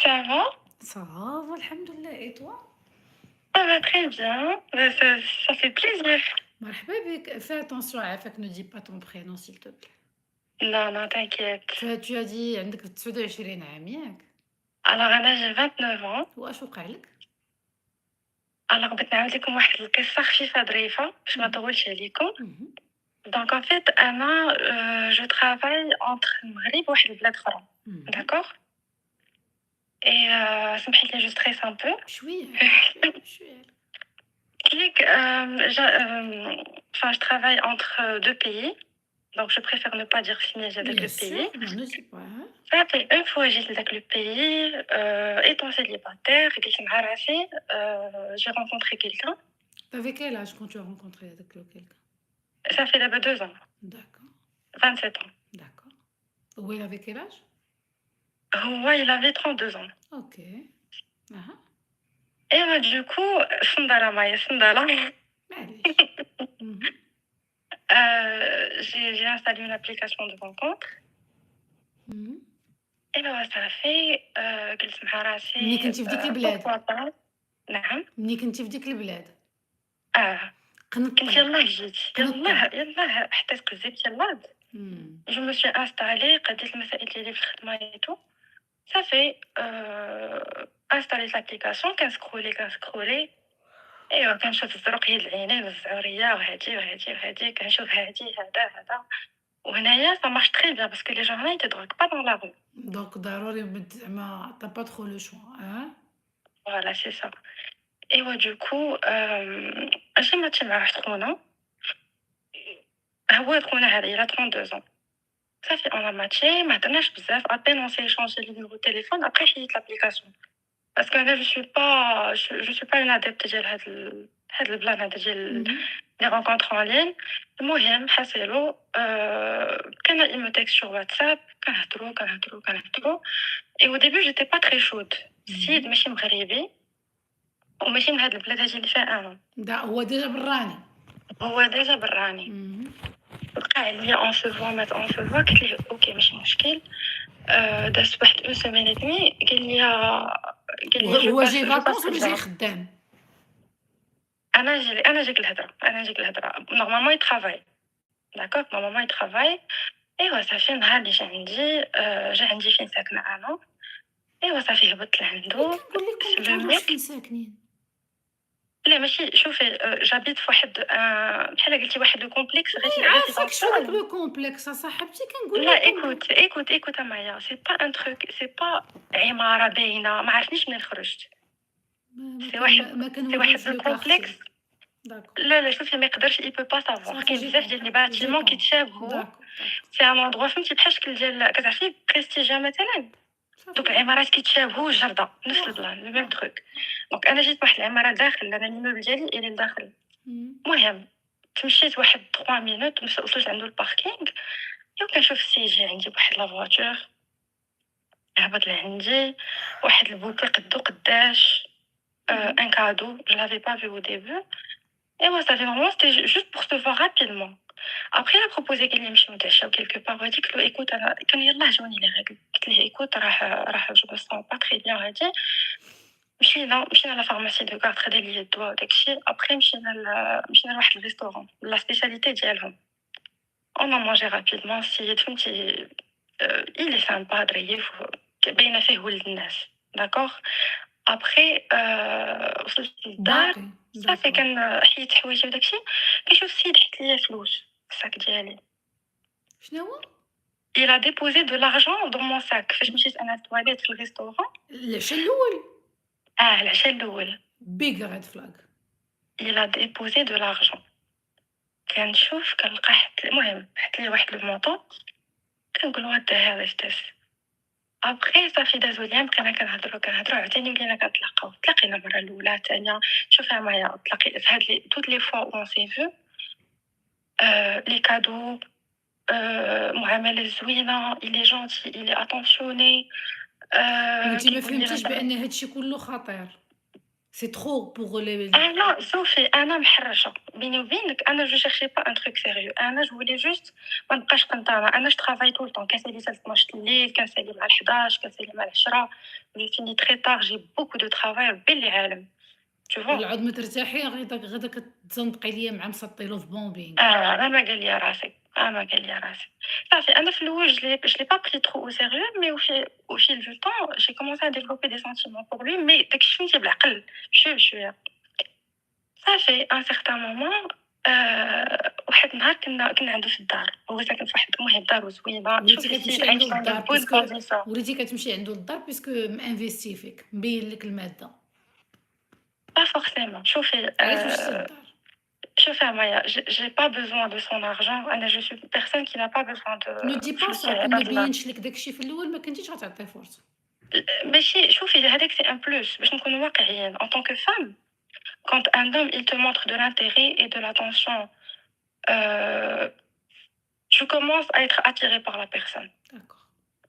Ça va? Ça va, alhamdoulilah et toi? Ça va très bien. Ça fait plaisir. مرحبا بك. Fais attention عافاك ne dis pas ton prénom s'il te plaît. Non, non, t'inquiète. Tu as dit عندك 29 عام ياك؟ Alors, أنا j'ai 29 ans. واش وقع لك؟ Alors, بغيت نعاود لكم واحد القصة خفيفة ظريفة باش ما اهم، نطولش عليكم. اهم، Donc, en fait, أنا je travaille entre المغرب وواحد البلاد أخرى. اهم. D'accord? Et سمحي لي je stresse un peu. بشوية عليك، بشوية، بشوية عليك. Clique, enfin, je travaille entre deux pays. Donc, je préfère ne pas dire signage avec Bien le pays. sûr, non ne dis pas, hein. Ça fait une fois j'étais dans le pays, étant célibataire, j'ai rencontré quelqu'un. Tu quel âge quand tu as rencontré avec quelqu'un? Ça fait d'abord 2 ans, D'accord, 27 ans. d'accord. Oui, avec quel âge? Ouais, il avait 32 ans. OK. Aha, Et du coup, Sandala Maya, Sandala, معليش. اهم، j'ai installé une application de rencontre. اهم. Et ça fait قلت مع ملي راسي كنتِ في ديك البلاد، pourquoi pas. نعم. ملي كنتِ في ديك البلاد، آه. قلت قنطّي، يلاه جيت، قنطّي. يلاه حطيت قزيت يلاه. إمم. Je me suis installée, قديت المسائل ديالي في الخدمة et tout. Ça fait installer l'application كنسكرولي أيوا كنشوف الزروق هي العينين والزعورية وهادي وهادي وهادي كنشوف هادي هذا وهنايا ça marche très bien parce que les gens là ils te droguent pas dans la rue. دونك ضروري زعما tu as pas trop le choix ها؟ Voilà c'est ça. أيوا du coup ماشي ماتشي مع واحد خونا هو خونا هذا il a 32 ans. Ça fait on a matché ما هضرناش بزاف à peine on s'est échangé les numéros de téléphone après حيدت l'application. Parce que أنا je suis pas une adepte ديال هاد البلان هذا ديال اهم. les rencontres en ligne. المهم حاسيلو كان il me texte sur WhatsApp كنهضروا et au début j'étais pas très chaude. السيد اهم. ماشي مغربي وماشي من هاد البلاد هادي اللي فيها أنا. هو ديجا براني. هو ديجا براني. اهم. وقع عليا on se voit on se voit قلت ليه أوكي ماشي مشكل. دازت واحد une semaine et demie قال لي هو جاي je passe فاكونس te والّا جاي voir. خدام؟ أنا جايك الهضرة. Normalement il travaille. D'accord? Normalement il travaille. أيوا صافي نهار اللي جا عندي فين ساكنة أنا. أيوا صافي هبطت ملي لعندو. كنقول لكم ما Le تعرفوش فين mec ساكنين. لا ماشي شوفي j'habite في واحد بحال قلتي واحد le complexe عافاك شو داك résidentiel. لو كومبلكس أصاحبتي كنقول لا لكم. écoute معايا c'est pas un truc c'est pas عمارة باينة ما عرفتنيش منين خرجت. سي واحد ما سي واحد كنوريوش لو لو كارتي. complexe. داكور. لا شوفي ما يقدرش il peut pas savoir صافي كاين بزاف ديال لي باتيمون كيتشابهوا. داكور، داكور. سي ان اندروا فهمتي بحال شكل ديال كتعرفي بريستيجيا مثلا. دوك صافي العمارات كيتشابهوا الجرده نفس واخا، البلان لو ميم واخا. تروك. دونك انا جيت واحد العماره داخل انا ليموبل ديالي الى لداخل. إمم. المهم تمشيت واحد 3 مينوت وصلت عندو الباركينغ. كنشوف السيد جاي عندي بواحد لا فواتور هبط لعندي واحد البوكي قدو قداش un cadeau, je l'avais pas vu au début. Et ouais, ça fait vraiment, c'était juste pour se voir rapidement. Après, il a proposé qu'il y ait ou quelque part. Il a dit que, écoute, quand il a joint les règles, il dit, écoute, je me sens pas très bien. Il a dit, je suis dans la pharmacie de garde, des billets de doigts, après, je suis dans le restaurant, la spécialité d'Yalhom. On a mangé rapidement, si il est sympa, Draïef, bien fait, d'accord? Après وصلت للدار. باقي، صافي داكور. حيدت حوايجي وداك الشيء. كنشوف السيد حيت ليا فلوس في الصاك ديالي. شناهو؟ Il a déposé de l'argent dans mon sac فاش مشيت أنا للتواليت في الريستورون. العشاء الأول. العشاء الأول. big red flag. Il a déposé de l'argent. كنشوف كنلقى المهم حط لي واحد المونطون. كنقول what the hell is this. ابخي صافي دازو اليوم بقينا كنهضروا عاوتاني ولينا كنتلاقاو. تلاقينا المره الاولى الثانيه. شوفي معايا تلاقي في هاد لي توت لي فوا اون سي فو. لي كادو معاملة زوينة il est gentil il est attentionné. وأنتِ ما كيقول لي فهمتيش مثلا بأن هاد الشي كلّه خطير. C'est trop pour les أنا شوفي أنا محرجة بيني وبينك أنا جو cherchais pas un truc sérieux. أنا جو voulais juste ما نبقاش قنطرة. أنا جو travaille tout le temps كنسالي حتى 12 الليل كنسالي مع 11 كنسالي مع 10. je finis très tard, j'ai beaucoup de travail ربي اللي عالم. Tu vois؟ والّا عاد ما ترتاحي غدا كتزنقي ليا مع مسطيلو في بومبينغ. غير ما قال لي راسك، ما قال لي راسك. صافي أنا في الأول je l'ai pas pris trop au sérieux mais au fil du temps j'ai commencé à développer des sentiments pour lui mais داك الشي فهمتي بالعقل بشوية بشوية. صافي à un certain moment واحد النهار كنا عنده في الدار، هو ساكن في واحد المهم دارو زوينة، وليتي شوفي كتمشي السيد عنده عايش dans de للدار bonnes باسكو conditions. وليتي كتمشي عنده للدار باسكو مانفيستي فيك، مبين لك المادة. Pas forcément. شوفي علاش مشيتي للدار؟ شوفي مايا j'ai pas besoin de son argent. أنا je suis une personne qui n'a pas besoin de ne dis pas فلوس ça من كون ما عباد الله. بينش لك داك الشي في الأول ما كنتيش غتعطيه فرصة. ماشي شوفي هذاك c'est un plus باش نكونوا واقعيين. En tant que femme, quand un homme il te montre de l'intérêt et de l'attention, heu, tu commences à être attirée par la personne. داكوغ.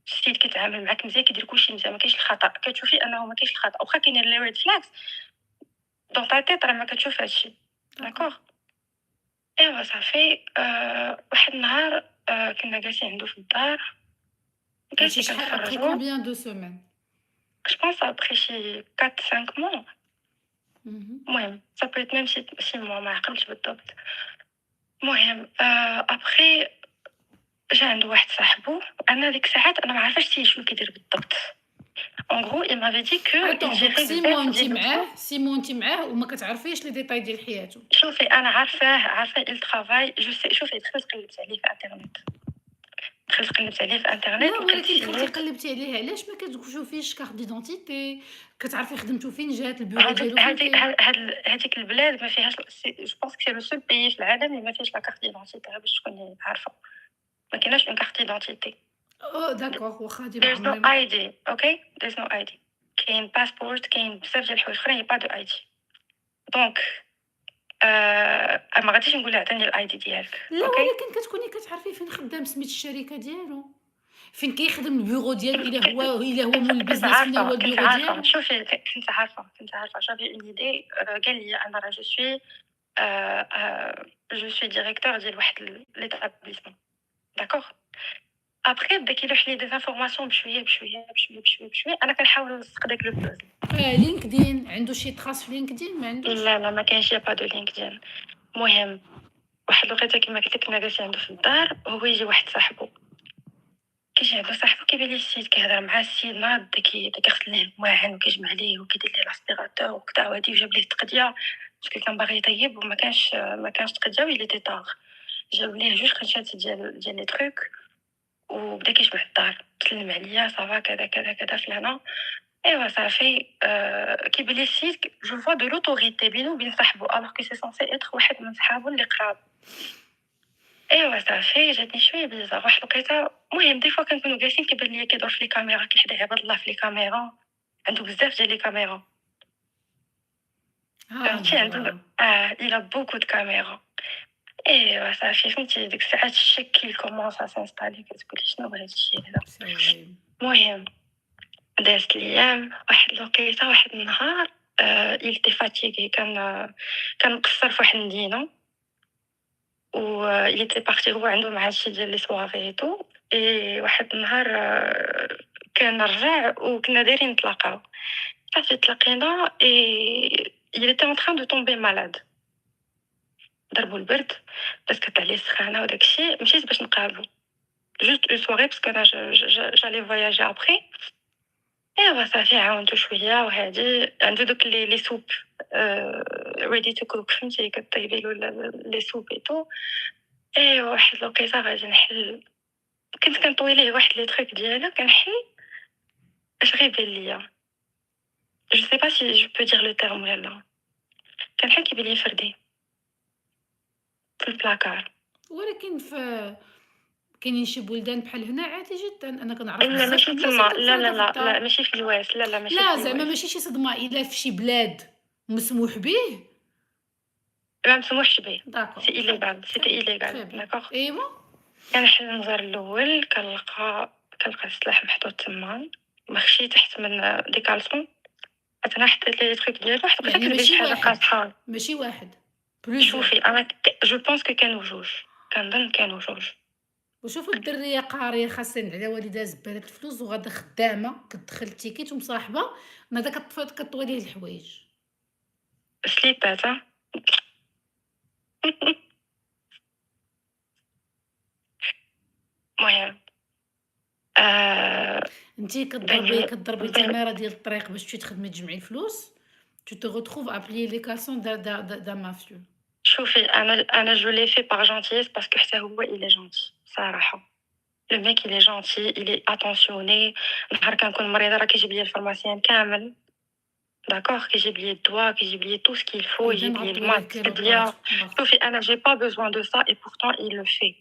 السيد كيتعامل معاك مزيان كيدير كلشي مزيان ما كاينش الخطأ، كتشوفي أنه ما كاينش الخطأ، واخا كاينين les red flags dans ta tête راه ما كتشوف هادشي. داكوغ. d'accord. إيوا صافي واحد النهار كنا جالسين عنده في الدار، هادشي جالسين شحال après كنتفرجوا. combien de semaines؟ je pense après شي 4 5 mois. اهم. المهم ça peut être même 6 mois ما عقلتش بالضبط. المهم après جا عنده واحد صاحبو، أنا ديك الساعات أنا ما عارفاش شنو كيدير بالضبط. en gros il m'avait dit que il attends donc gérait 6 mois بزاف أنتِ ديال الفلوس. معاه 6 mois أنتِ معاه وما كتعرفيش لي détails ديال حياته. شوفي أنا عارفاه il travaille je sais. شوفي دخلت قلبت عليه في انترنت، لا لقيت ولكن دخلتي السيد. قلبتي عليه علاش ما كتشوفيش كارت ديدونتيتي، كتعرفي خدمتو فين، جهة البيرو هاديك ديالو فين هاديك كاين؟ هاديك البلاد ما فيهاش جو بونس كو سي لو سول بيي في العالم اللي ما فيهش لا كارت ديدونتيتي باش تكوني عارفة. ما كايناش اون كارت ديدونتيتي. داكوغ واخا هادي ما there's no عمري ما ID. اوكي there's no ID. كاين باسبورت، كاين بزاف ديال الحوايج اخرين با دو ID. دونك ما غاديش نقول عطيني الاي دي ديالك. لا اوكي ولكن كتكوني كتعرفي فين خدام، سميت الشركة ديالو، فين كيخدم البيرو ديالو، إلا هو مول كنت البيزنس فين هو كنت البيرو عارفة ديالو. شوفي كنت عارفة j'avais une idée. قال لي أنا راه je suis directeur ديال واحد l'établissement. d'accord. après بدا كيلوح لي des informations بشوية أنا كنحاول نلصق داك le puzzle. لينكدين عنده شي تراس في لينكدين ما عندوش؟ لا ما كاينش pas de LinkedIn. المهم واحد الوقيته كيما قلت لك كنا جالسين عنده في الدار، هو يجي واحد صاحبو، كيجي عنده صاحبو كيبان ليه السيد كيهضر مع السيد ناض بدا كيغسل ليه المواعن وكيجمع ليه وكيدير ليه لاسبيراتور وكدا، وهادي وجاب ليه التقديه باسكو كان باغي يطيب وما كانش تقديه ويلي تي طاغ. جاب ليه جوج قنشات ديال لي تروك وبدا كيجمع الدار، سلم عليا صافا كذا فلانه. ايوا صافي كيبان ليه السيد جو فوا دو لوتوريتي بينو وبين صاحبو الوغ كو سي سونسي اتر واحد من صحابو اللي قراب. ايوا صافي جاتني شويه بيزار واحد الوقيته. المهم دي فوا كنكونوا جالسين كيبان ليا كيدور في لي كاميرا كيحدا عباد الله في لي كاميرا، عنده بزاف ديال لي كاميرا فهمتي عنده il a beaucoup de caméras. ايوا صافي فهمتي ديك الساعات الشك كي كومونس ا سانستالي كتقولي شنو هاد الشيء هذا. المهم دازت الايام واحد الوقيته واحد النهار il était fatigué كان مقصر في واحد المدينه و il était parti هو عنده مع شي ديال لي سواري تو. اي واحد النهار كان رجع وكنا دايرين نتلاقاو. صافي تلاقينا اي il était en train de tomber malade. ضربو البرد بس كانت عليه السخانه وداك الشيء. مشيت باش نقابلو جوست اون سواري باسكو انا جالي فواياجي ابري. ايوا صافي عاونتو شويه وهادي عنده دوك لي سوب ريدي تو كوك فهمتي كطيبي له لي سوب اي تو. ايوا واحد الوقيته غادي نحل كنت كنطوي ليه واحد لي تروك ديالو كنحل اش غيبان ليا جو سي با سي جو بو دير لو تيرم ولا كنحل كيبان لي فردي في البلاكار. ولكن كاينين شي بلدان بحال هنا عادي جدًا، أنا كنعرف لا بزاف ماشي الناس تما، اللي لا كتفرجا في الدار. ماشي في الواش، لا ماشي لا في زعما الواش. ماشي شي صدمة، إلا في شي بلاد مسموح به. ما مسموحش به، داكوغ سي إيليغال، سيتي إيليغال. تري بيان. داكوغ. أيوا كنحل النظر الأول كنلقى السلاح محطوط تما مخشي تحت من دي كالسون. أنا حطيت لي تروك ديالو واحد الوقيته يعني كتبان شي ماشي حاجة واحد، قاصحة. ماشي واحد، بلوزيور. شوفي أنا جو بونس كو كانوا جوج، كنظن كانوا جوج. وشوفوا الدرية قارية خاسرين على والدها زبالة الفلوس وغادا خدامة كتدخل التيكيت ومصاحبة نادا كطوي ليه الحوايج. سليبات المهم انتي داني كضربي تمارة ديال الطريق باش تمشي تخدمي تجمعي الفلوس tu te retrouves à plier les caleçons d'un mafieux. شوفي أنا جو لي في باغ جونتيس باسكو حتى هو إلي جونتي صراحة. لو ميك إلي جونتي إلي اتونسيوني. نهار كنكون مريضة راه كيجيب لي الفارماسيان كامل داكوغ، كيجيب لي الدوا، كيجيب لي tout ce qu'il faut، إذا يجيب لي نغطوا الماء ليه التقدية. كيلوطات واخا. شوفي أنا j'ai pas besoin de ça et pourtant il le fait.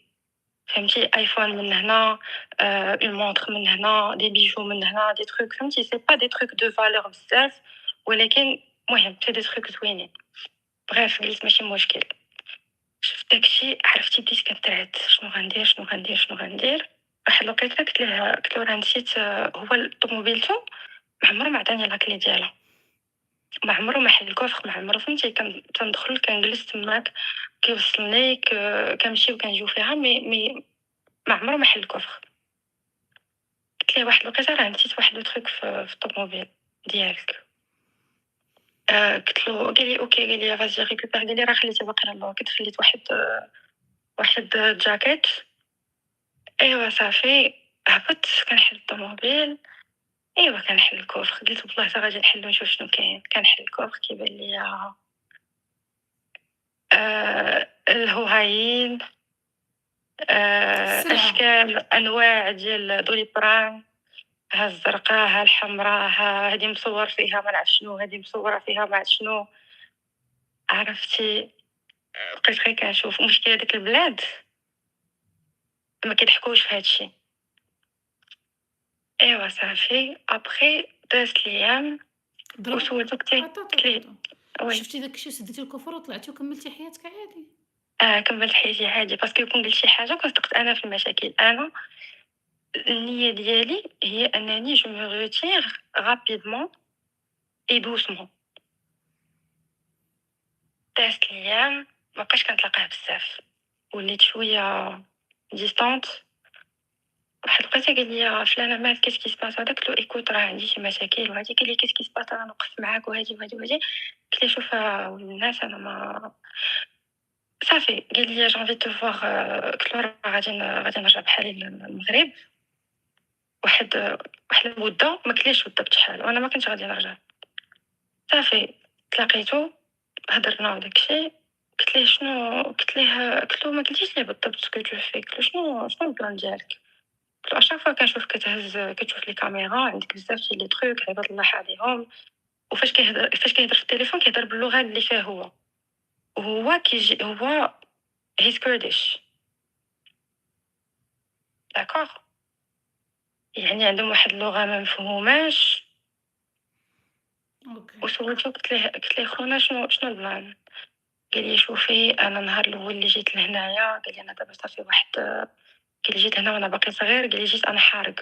فهمتي؟ ايفون من هنا، اون مونطر من هنا، دي بيجو من هنا، دي تروك فهمتي سي با دي تروك دو فالور بزاف، ولكن المهم سي دي تروك زوينين. بغيف قلت ماشي مشكل. شفت داكشي عرفتي بديت كنترعد شنو غندير شنو غندير شنو غندير. واحد الوقيته قلت له راه نسيت، هو طوموبيلتو ما عمرو ما عطاني لاكلي ديالها، ما عمرو ما حل الكوفر، ما عمرو فهمتي كندخل كنجلس تماك كيوصلني كنمشي وكنجيو فيها مي ما عمرو ما حل الكوفر. قلت ليه واحد الوقيته راه نسيت واحد لو تروك في الطوموبيل ديالك. قلت له قال لي اوكي، قال لي فازي ريكوبير، قال لي راه خليتي باقي لوكيت، خليت واحد جاكيت. ايوا صافي هبطت كنحل الطوموبيل، ايوا كنحل الكوفر، قلت والله حتى غادي نحل ونشوف شنو كاين. كنحل الكوفر كيبان لي الهوهايين، السلعة. اشكال انواع ديال دوليبران، ها الزرقاء ها الحمراء ها هادي مصور فيها ما نعرف شنو، هادي مصوره فيها ما عرفت شنو. عرفتي؟ بقيت غير كنشوف. المشكله ديك البلاد ما كيضحكوش في هادشي. ايوا صافي ابخي دازت الايام ضرب. وسولتو قلت ليه وي. شفتي داكشي وسديتي الكفر وطلعتي وكملتي حياتك عادي. كملت حياتي عادي باسكو كون قلت شي حاجه كنت سقط انا في المشاكل. انا النيه ديالي هي انني جو مو روتير رابيدمون اي دوسمون. دازت الايام مابقاش كنتلاقاه بزاف، وليت شويه ديستانت. واحد الوقيته قال لي فلانه مالك كيس كي سباس هذاك. قلت له ايكوت راه عندي شي مشاكل وهادي. قال لي كيس كي سباس انا نوقف معاك وهادي وهادي وهادي. قلت له شوف الناس انا ما صافي. قال لي جونفي تو فوار. قلت له راه غادي نرجع بحالي للمغرب. واحد المده ما كليش ودا بشحال وانا ما كنتش غادي نرجع. صافي تلاقيتو هضرنا وداكشي. قلت ليه شنو، قلت له ما قلتيش لي بالضبط سكو تو في. قلت له شنو البلان ديالك. قلت له اشاك فوا كنشوف كتشوف لي كاميرا عندك بزاف ديال لي تروك عباد الله حاليهم. وفاش كيهضر في التليفون كيهضر باللغه اللي فيه هو، وهو كيجي هو هيز كورديش داكوغ. يعني عندهم واحد اللغه ما مفهوماش. اوكي. وسولتو قلت ليه خونا شنو البلان. قال لي شوفي انا النهار الاول اللي جيت لهنايا، قال لي انا دابا صافي واحد، قال لي جيت هنا وانا باقي صغير، قال لي جيت انا حارق.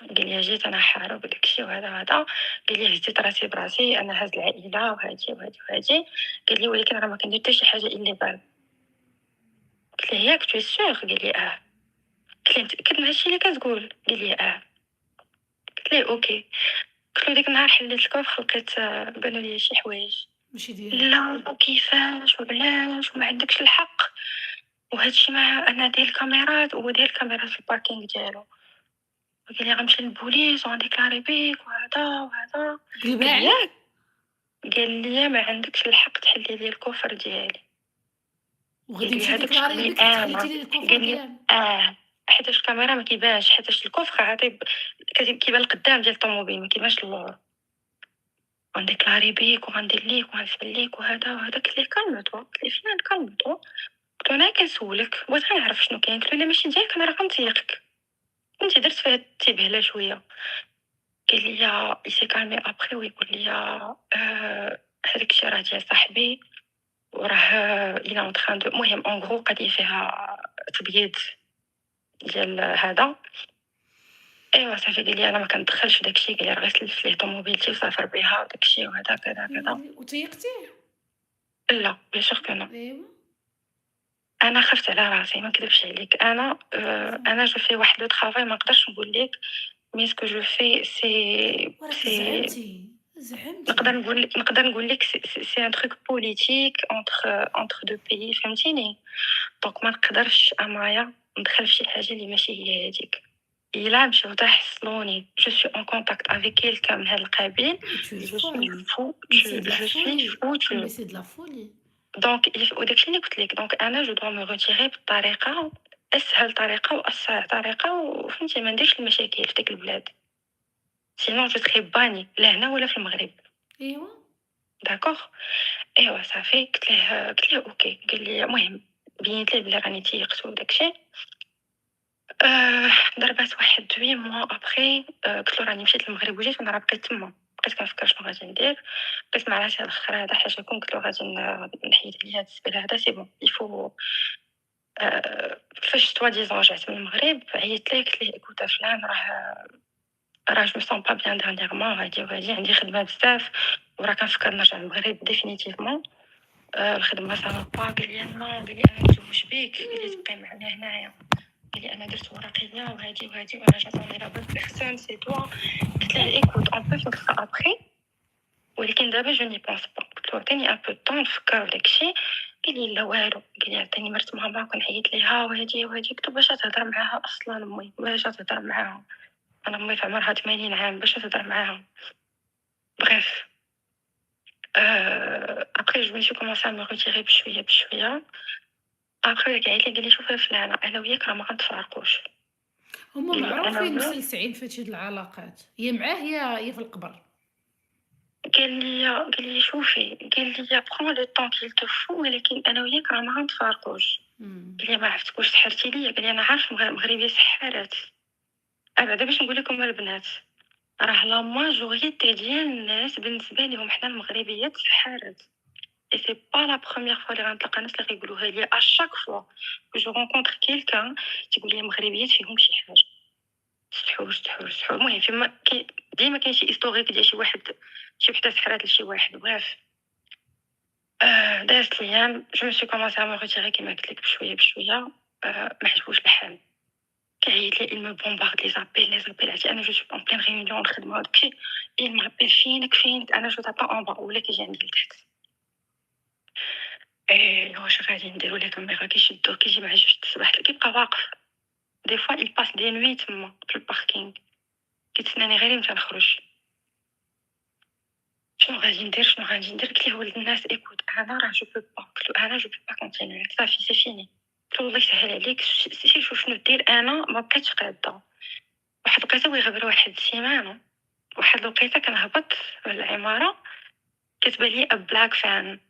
قال لي جيت انا حارق وداكشي وهذا. قال لي هزيت راسي براسي انا هاز العائله وهادي وهادي وهادي. قال لي ولكن راه ما كندير حتى شي حاجه الا بال. قلت له ياك تو سور. قال لي قلت له متاكد من هادشي اللي كتقول. قال لي قلت له اوكي. قلت له ديك النهار حليت الكوفر لقيت بانوا لي شي حوايج. ماشي ديالك. لا وكيفاش وعلاش وما عندكش الحق وهادشي مع انا داير الكاميرات وهو داير الكاميرات في الباركينغ ديالو. وقال لي غنمشي للبوليس وغنديكلاري بيك وهذا. قلب قال لي عليك. قال لي ما عندكش الحق تحلي لي الكفر ديالي. وغادي قال لي تمشي هذاك ديكلاري شغلي بك حيت خليتي انا. لي الكفر قال لي ديالو. حيتاش الكاميرا ما كيبانش، حيتاش الكفر عطي كيبان القدام ديال الطوموبيل ما كيبانش اللور. غنديكلاري بيك وغندير ليك وغنفعل ليك وهذا. قلت ليه كالمتو. قلت ليه فلان كالمتو. قلت له انا كنسولك بغيت غنعرف شنو كاين. قلت له الا ماشي ديالك انا راه غنطيقك. انت درت فيها التبهله شويه. قال لي يسي كالمي ابخي ويقول لي هذاك الشيء راه ديال صاحبي وراه الى اون تران دو. المهم اون غرو قضيه فيها تبييض ديال هذا. ايوا صافي. قال لي انا ما كندخلش في داكشي. قال لي راه غير سلف ليه طوموبيلتي وسافر بها وداكشي وهذا كذا كذا. وتيقتي. لا بيان سور كو نو. ايوا. أنا خفت على راسي ما نكذبش عليك، أنا جو في واحد لو طرافاي ما نقدرش نقول لك mais ce que je fais وراك c'est زعمتي، نقدر زعمتي. نقول لك c'est un truc politique entre 2 pays فهمتيني؟ دونك ما نقدرش أنايا ندخل في شي حاجة اللي ماشي هي هاذيك. إلا مشاو حتى حصلوني je suis en contact avec quelqu'un من هذا القبيل Mais tu es je suis folle. Mais c'est foutue de la je suis folie. Mais foutue. c'est de la folie. دونك وداك الشي اللي قلت لك دونك أنا جو dois me retirer بالطريقة أسهل طريقة وأسرع طريقة وفهمتي ما نديرش المشاكل في داك البلاد sinon je serai bannie لا هنا ولا في المغرب. ايوا. داكوغ ايوا صافي قلت له اوكي قال لي المهم بينت ليه بلي راني تيقت وداك الشيء. ضربات واحد 8 mois ابري قلت له راني مشيت للمغرب وجيت وانا راه بقيت تما بقيت كنفكر شنو غادي ندير بقيت مع راسي هاد الاخر هذا حاجه كون قلت له غادي نحيد عليا هاد الزبل هذا سي بون يفو. فاش سوا ديزون رجعت من المغرب عيطت ليه قلت ليه ايكوتا فلان راه جو me sens pas bien dernièrement هادي وهادي عندي خدمه بزاف وراه كنفكر نرجع للمغرب ديفينيتيفمون. الخدمه صافا قال لي نو قال لي انا نتزوج بيك قال لي تبقاي معنا هنايا قال لي انا درت ورقيه وهادي وهادي وانا جاتوني لا بون بيرسون سي توا. قلت له ايكوت اون بو فيك سا ابري ولكن دابا جو ني بونس با. قلت له عطيني ان بو طون نفكر وداك الشيء. قال لي لا والو قال لي عطيني مرت ماما كنعيط ليها وهادي وهادي. قلت له باش تهضر معاها اصلا امي باش تهضر معاها انا امي في عمرها 80 عام باش تهضر معاها. bref après je me suis commencé à me retirer بشويه بشويه. ابخي قعد لي قال لي شوفي فلانه انا وياك راه ما غنتفارقوش. هما قال لي انا معروفين وياك مسلسعين في هاد العلاقات، يا معاه يا في القبر. قال لي شوفي قال لي prends le temps qu'il te faut ولكن انا وياك راه ما غنتفارقوش. قال لي ما عرفتك واش سحرتي ليا. قال لي انا عارف المغربيه سحارات بعدا باش نقول لكم البنات راه لا ماجوريتي ديال الناس بالنسبه لهم حنا المغربيات سحارات. Et c'est pas la première fois اللي غنتلاقى ناس اللي غيقولوها لي à chaque fois que je rencontre quelqu'un تيقول لي المغربيات فيهم شي حاجه سحور. المهم فيما ديما كاين شي هيستوريك ديال شي وحده سحرات لشي واحد. بريف دازت الايام جو مسي كومونسي ا مو ريتيري كيما قلت لك بشويه بشويه. ما عجبوش الحال كيعيط لي il me bombarde les appels عرفتي انا جو سو en pleine réunion الخدمه وداكشي il m'appelle فينك انا جو تابا اون با ولا كيجي عندي لتحت. واش غادي نديرو ليه كاميرا كيشدوه كيجي مع جوج الصباح كيبقى واقف دي فوا il passe des nuits تما في الباركينغ كيتسناني غير متى نخرج. شنو غادي ندير قلت ليه ولد الناس ايكوت انا راه جو بو با. قلت له انا جو بو با كونتينيو صافي سي فيني. قلت له الله يسهل عليك شوف شنو دير. انا ما بقيتش قاده واحد الوقيته ويغبر واحد السيمانه واحد الوقيته كنهبط للعماره كتبان لي بلاك فان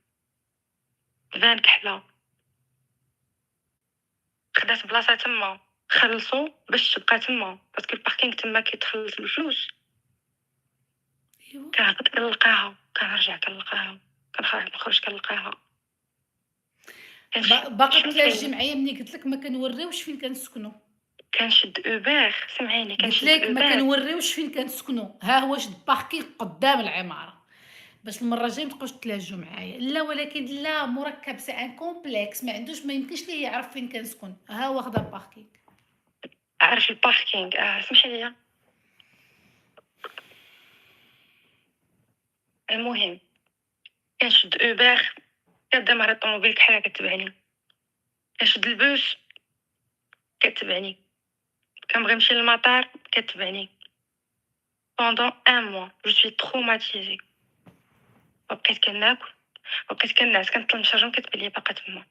كحله خدات بلاصه تما خلصوا باش تبقى تما باسكو الباركينغ تما كيتخلص بالفلوس. ايوا. كنهبط كنلقاها كنرجع كنلقاها كنخرج كنلقاها. باقا تلاجي معايا ملي قلت لك ما كنوريوش فين كنسكنوا. كنشد اوبر سمعيني قلت كنشد لك ما اوبر. كنوريوش فين كنسكنوا، ها هو شد باركينغ قدام العماره باش المره الجايه ما تبقاوش تلاجوا معايا. لا ولكن لا مركب سي ان كومبلكس ما عندوش ما يمكنش ليه يعرف فين كنسكن، ها هو خدا باركينغ. عارف الباركينغ سمحي لي. المهم كنشد اوبر كدمر الطوموبيل كحله كتبعني كنشد البوس كتبعني كنبغي نمشي للمطار كتبعني. pendant un mois je suis traumatisée. وبقيت كناكل وبقيت كنعس كنطلع من الشرجم كتبان لي باقا تما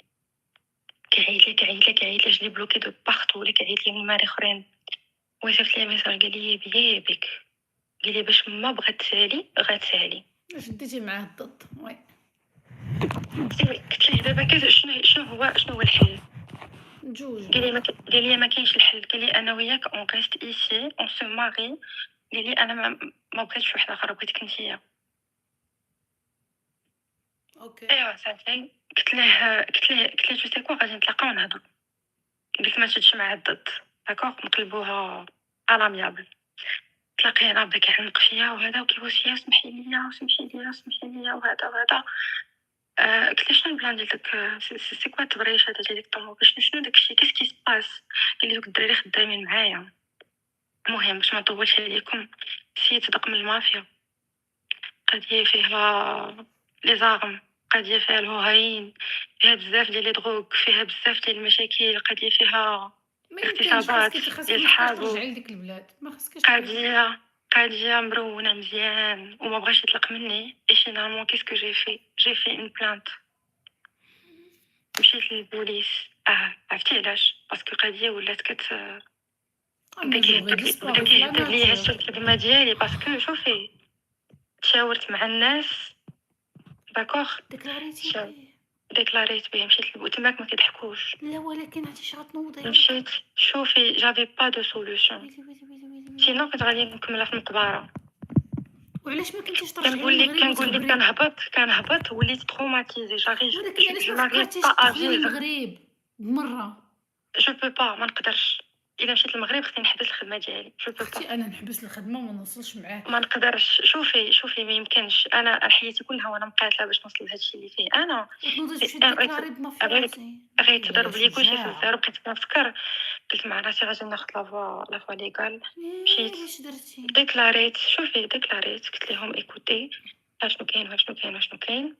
كيعيط لي جلي بلوكي دو بارتو ولا كيعيط لي من ماري اخرين. وصيفط لي ميساج قال لي بيك قال لي باش ما بغات تسالي غتسالي. شديتي معاه الضد وي. قلت ليه دابا شنو هو الحل. نجوج. قال لي ما كاينش الحل. قال لي انا وياك اون ريست ايسي اون سو ماري. قال لي انا ما بغيتش وحده اخرى بغيتك نتيا. اوكي. ايوا صافي قلت له جو سي كوا غادي نتلاقاو ونهضروا. قلت ما تشدش مع الضد داكوغ نقلبوها على ميابل. تلاقينا بدا كيعنق فيا وهذا وكيبوس فيا سمحي لي وهذا قلت له: "شنو البلان ديالك؟ سي كوا التبريش هذا ديال الطوموبيل؟ شنو داك الشي كيس سي باس؟" قال لي: "دوك الدراري خدامين معايا." المهم باش ما نطولش عليكم، السيد صدق من المافيا، قضية فيها لي زارم، قضية فيها الهوهاين، فيها بزاف ديال لي دروغ، فيها بزاف ديال المشاكل، قضية فيها ما يمكنش، اغتصابات خاصك ديال ما تبقاش صحابو، ترجعي لديك البلاد، ما خاصكش ترجعي. قضية مرونة مزيان وما بغاش يطلق مني. et finalement qu'est-ce que j'ai fait une plainte. مشيت للبوليس. عرفتي علاش؟ باسكو قضية ولات انا زوغي بدا ديسباري في لا كيهدد ليا ناتور. حتى الخدمة ديالي. باسكو شوفي، تشاورت مع الناس داكوغ، ديكلاريتي به. ديكلاريت به، مشيت تماك ما كيضحكوش. لا ولكن عرفتي اش غتنوضي؟ مشيت. شوفي جافي با دو سوليوشن، ويلي. سينو كنت غادي نكملها في المقبره. وعلاش ما كنتيش ترجعي للمغرب كنقول لك وتخبري؟ كنهبط وليت تروماتيزي. ولكن علاش ما j'arrive فكرتيش pas à تدخلي vivre. للمغرب بمره؟ جو بو با، ما نقدرش. الا مشيت للمغرب خصني نحبس الخدمه ديالي. جو بو با، اختي انا نحبس الخدمه وما نوصلش معاه. ما نقدرش. شوفي ما يمكنش. انا حياتي كلها وانا مقاتله باش نوصل لهذا الشيء اللي فيه انا. وتنوضي تمشي ديكلاري بمافيوزي. غير تضرب لي كلشي في شجاعه. الزهر. بقيت كنفكر، قلت مع راسي غادي ناخذ لا فوا ليغال. مشيت واش درتي؟ ديكلاريت. قلت لهم ايكوتي، شنو كاين.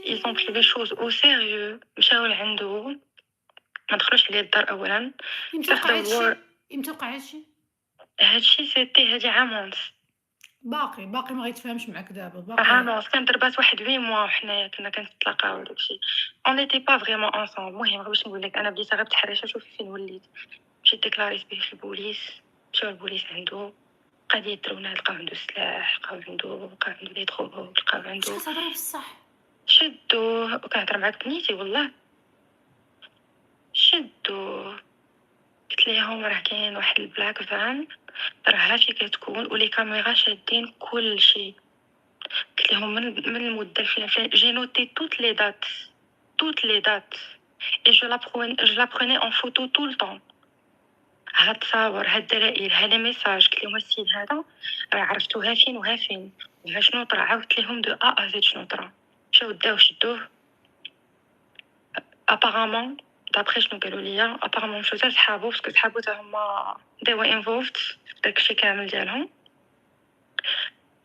ils ont pris les choses au sérieux. مشاو لعندو، ما دخلوش عليا الدار اولا. امتى وقع هادشي؟ هادشي سيتي هادي عام ونص. باقي ما غيتفاهمش معاك دابا عام باقي. ونص كان دربات واحد 8 موا وحنايا كنا كنتلاقاو داكشي. اون نيتي با فريمون انصامبل. المهم باش نقول لك، انا بديت غير بتحريشه. شوفي فين وليت. مشيت ديكلاريت به في البوليس. مشاو البوليس عندو، قضية درونا، لقاو عنده سلاح، لقاو عنده لي دروغ، لقاو واش عنده. كتهضري بصح؟ شدوه. وكنهضر معاك بنيتي والله. شدوه. قلت ليهم راه كاين واحد البلاك فان، راه هاشي كتكون ولي كاميرا شادين كل شيء. قلت لهم من المده فين جي نوتي toutes les dates et je la prenais en photo tout le temps. هاد التصاور، هاد الدلائل، هاد لي ميساج. قلت لهم السيد هذا راه عرفتوها فين وها فين وها شنو طرا. عاودت لهم دو زد شنو طرا. مشاو داو شدوه. ابارامون دابري شنو قالوا لي، ابارامون مشاو حتى صحابو، باسكو صحابو حتى هما داو انفولفد في داكشي كامل ديالهم.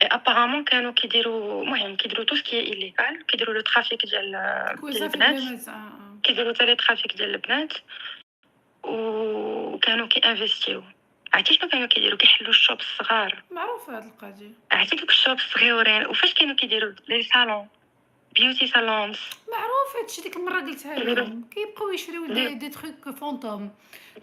ابارامون كانوا كيديروا تو سكي ايليغال، كيديروا لو ترافيك ديال كويسه في البنات، البنات. كيديروا حتى لي ترافيك ديال البنات، وكانوا كينفيستيو. عرفتي شنو كانوا كيديروا؟ كيحلوا الشوب الصغار. معروفه هاد القضيه. عرفتي دوك الشوب الصغيورين. وفاش كانوا كيديروا لي صالون، بيوتي صالونز. معروف هادشي، ديك المره قلتها لهم كيبقاو يشريو دي تروك فونتوم.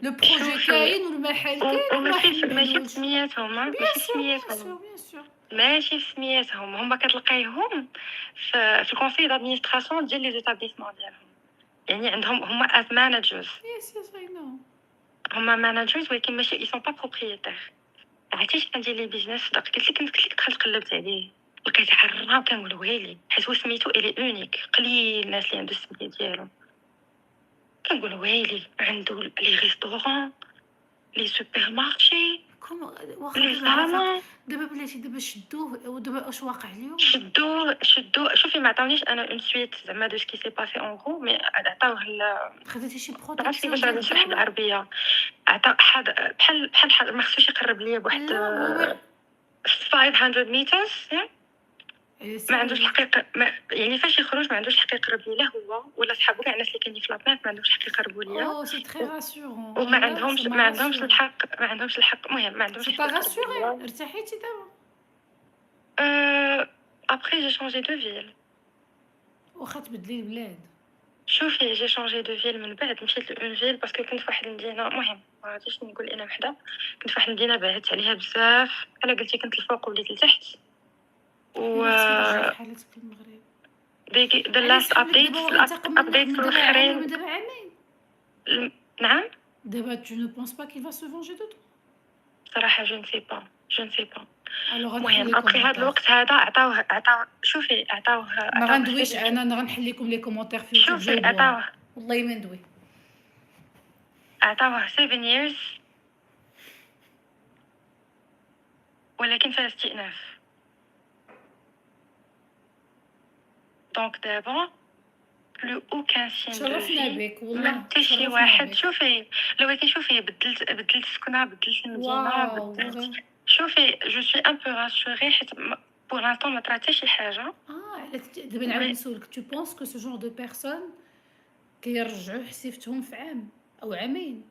لو بروجي شوفي، كاين والمحل كاين وماشي وواحد في محلول. سمياتهم، بيان سور. ماشي في سمياتهم. هما كتلقايهم في الكونسي دادمينستراسيون ديال لي زيتابليسمون ديالهم. يعني عندهم هما از مانجرز. يس اي نو. هما مانجرز ولكن ماشي اي سون با بروبريتير. عرفتي شحال ديال لي بيزنس صدق. قلت لك دخلت قلبت عليه، لقيت عراب. كنقول ويلي، حيت هو سميتو الي اونيك. قليل الناس اللي عنده السميه ديالو. كنقول ويلي، عنده لي ريستورون، لي سوبر مارشي، كون واخا لي دابا عافاك. صالون. دابا بلاتي دابا شدوه، ودابا اش واقع اليوم؟ شدوه. شوفي ما عطاونيش انا اون سويت زعما دو سكي سي باسي اون غرو، مي عطاوه خديتي شي ما عرفتش بروتيكسيون كيفاش غادي ديال نشرح الدوله؟ بالعربيه. عطا حد بحال ما خصوش يقرب ليا بواحد لا هو 500 مترز. ما عندوش سالي. الحقيقه. يعني فاش يخرج ما عندوش الحق يقرب لي، لا هو ولا صحابو كاع الناس اللي كاينين في لابلات ما عندهمش الحق يقربوا ليا. او سي تري راسيورون. وما عندهمش الحق. المهم ما عندهمش سي الحق تا يقربوا راسيوري. ليا. ارتاحيتي دابا؟ ابري جي شونجي دو فيل. واخا تبدلي البلاد. شوفي جي شونجي دو فيل من بعد مشيت لأون فيل باسكو كنت فواحد المدينه. المهم ما غاديش نقول انا وحده. كنت فواحد المدينه بعدت عليها بزاف. انا قلتي كنت الفوق وليت لتحت. و الا خصك ترجعي حالتك في المغرب. the last دابا هو غينتقم منك updates من دابا عامين من الاخرين. دابا عامين. نعم. دابا tu ne penses pas qu'il va se venger de toi؟ صراحه جو نسي با. الوغ غندخل المهم لي ابري هذا كومونتير. الوقت هذا عطاوه. شوفي عطاوه ما غندويش انا غنحل لكم لي كومونتير في يوتيوب شوفي جو بوا. عطاوه والله ما ندوي. 7 years ولكن فيها استئناف. دونك دابا plus aucun signe de تشرفنا vie. بك ما والله حتى شي تشرفنا واحد. بك. شوفي لو ولكن شوفي بدلت السكنة، بدلت المدينة، واو بدلت. شوفي جو سوي ان بو راسوري حيت بور لانستون ما طرا حتى شي حاجة. دابا نعاود مي نسولك تو بونس كو سو جونغ دو بيرسون كيرجعوا حسيفتهم في عام او عامين؟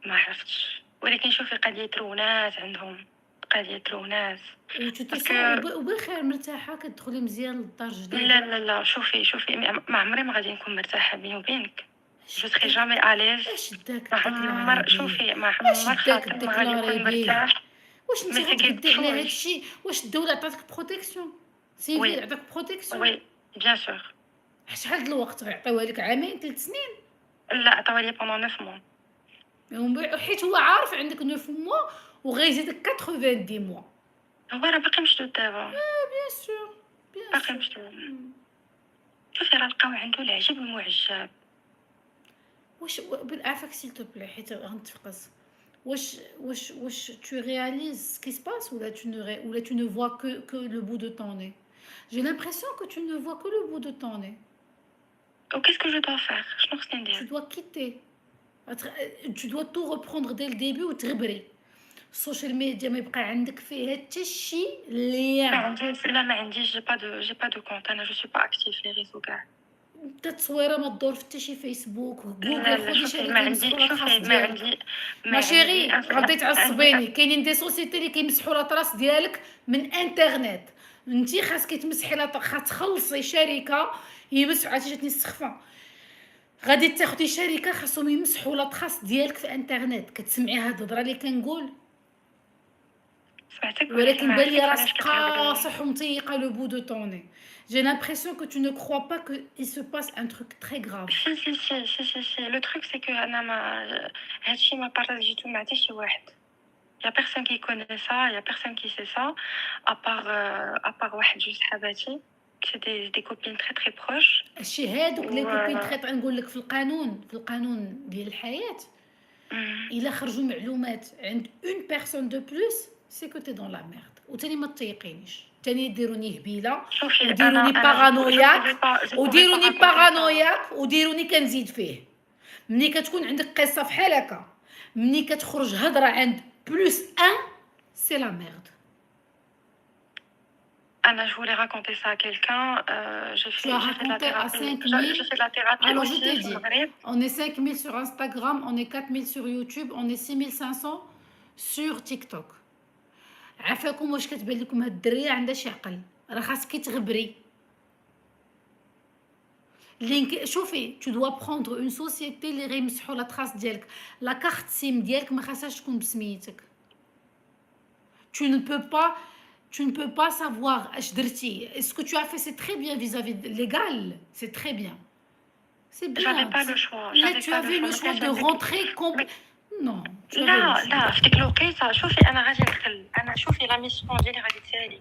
ما عرفتش، ولكن شوفي قضية رونات عندهم، قضية رونات و تو تي باسكو. سون وبخير مرتاحه كتدخلي مزيان للدار لا جديد؟ لا لا، شوفي ما عمري ما غادي نكون مرتاحة بيني وبينك. جو سري جامي اليز. اش داك ما ديكلاري عمر بيه؟ شوفي ما اش عمر داك خاطر ما غادي ديكلاري نكون بيه؟ مرتاح. واش ما انت غتقدي على تكذبوش. هادشي؟ واش الدوله عطاتك بروتيكسيون سيفيل، وي عطاك بروتيكسيون؟ وي بيان سور. شحال د الوقت غيعطيوها لك؟ عامين 3 سنين؟ لا عطاوها لي بوندون 9 موا. ومن بعد حيت هو عارف عندك 9 موا وغيزيدك 90 موا. هو راه باقي مشدود دابا، بيان سور بيان باقي سور. مشدود. شوفي راه لقاو عنده العجب والمعجب. واش بالعافاك سيل تو بلي حيت غنتفقس، واش tu réalises ce qui se passe ou là tu ne vois que le bout de ton nez? J'ai l'impression que tu ne vois que le bout de ton nez. و qu'est-ce que je dois faire؟ شنو خصني Tu ندير؟ dois quitter. Tu dois tout reprendre dès le début وتغبري. السوشيال ميديا ما يبقى عندك فيها حتى شي ما ليان. عنديش، لا ما عنديش. جي با دو كونت. انا جو سوي با اكتيف لي ريزو كاع. حتى التصويره ما تدور في حتى شي فيسبوك لا جوجل. لا خدي شوفي شريك ما يمسحوا عندي، لك الراس شوفي ما ديالك. عندي ما شيري غادي عندي تعصبيني. كاينين دي سوسيتي اللي كيمسحوا لا طراس ديالك من انترنت. انتي خاصك تمسحي لا خاص تخلصي شركه يمسحوا. عرفتي جاتني السخفه؟ غادي تاخدي شركه خاصهم يمسحوا لا طراس ديالك في انترنت. كتسمعي هاد الهضره اللي كنقول؟ سمعتك ولكن ما بان لي عرفتش راسك علاش كتهضري. قاصح ومطيقه لو بو دو طوني. J'ai l'impression que tu ne crois pas qu'il se passe un truc très grave. سي لو تروك سي كو انا ما هادشي ما بارطاجيتو مع حتى شي واحد. يا بيرسون كي كوني سا، يا بيرسون كي سي سا ابار واحد جوج صحاباتي سي دي كوبين تري تري بروش. الشي هادوك لي كوبين نقول لك في القانون ديال الحياه الا خرجوا معلومات عند اون بيرسون دو بلوس سي كو تي دون لا ميرد. وتاني ما تيقينيش تاني يديروني هبيله وديروني بارانوياك وديروني كنزيد فيه. ملي كتكون عندك قصه فحال هكا، ملي كتخرج هضره عند بلوس ان سي لا ميرد. Anna, je voulais raconter ça à quelqu'un. J'ai fait de la thérapie. J'ai fait de la thérapie Alors aussi. je t'ai dit, on est 5000 sur Instagram, on est 4000 sur YouTube, on est 6500 sur TikTok. عافاكم واش كتبان لكم هاد الدريه عندها شي عقل؟ راه خاصك تغبري. لينك شوفي تو دوا بروندر اون سوسيتي اللي غيمسحوا لا تراس ديالك. لا كارت سيم ديالك ما خاصهاش تكون بسميتك. tu ne peux pas savoir اش درتي. ce que tu as fait c'est très bien vis-à-vis légal, c'est très bien, c'est bien. J'avais pas le choix. Là tu avais le choix de rentrer non لا في ديك الوقيته شوفي انا غادي ندخل. انا شوفي لا ميسيون ديالي غادي تسالي.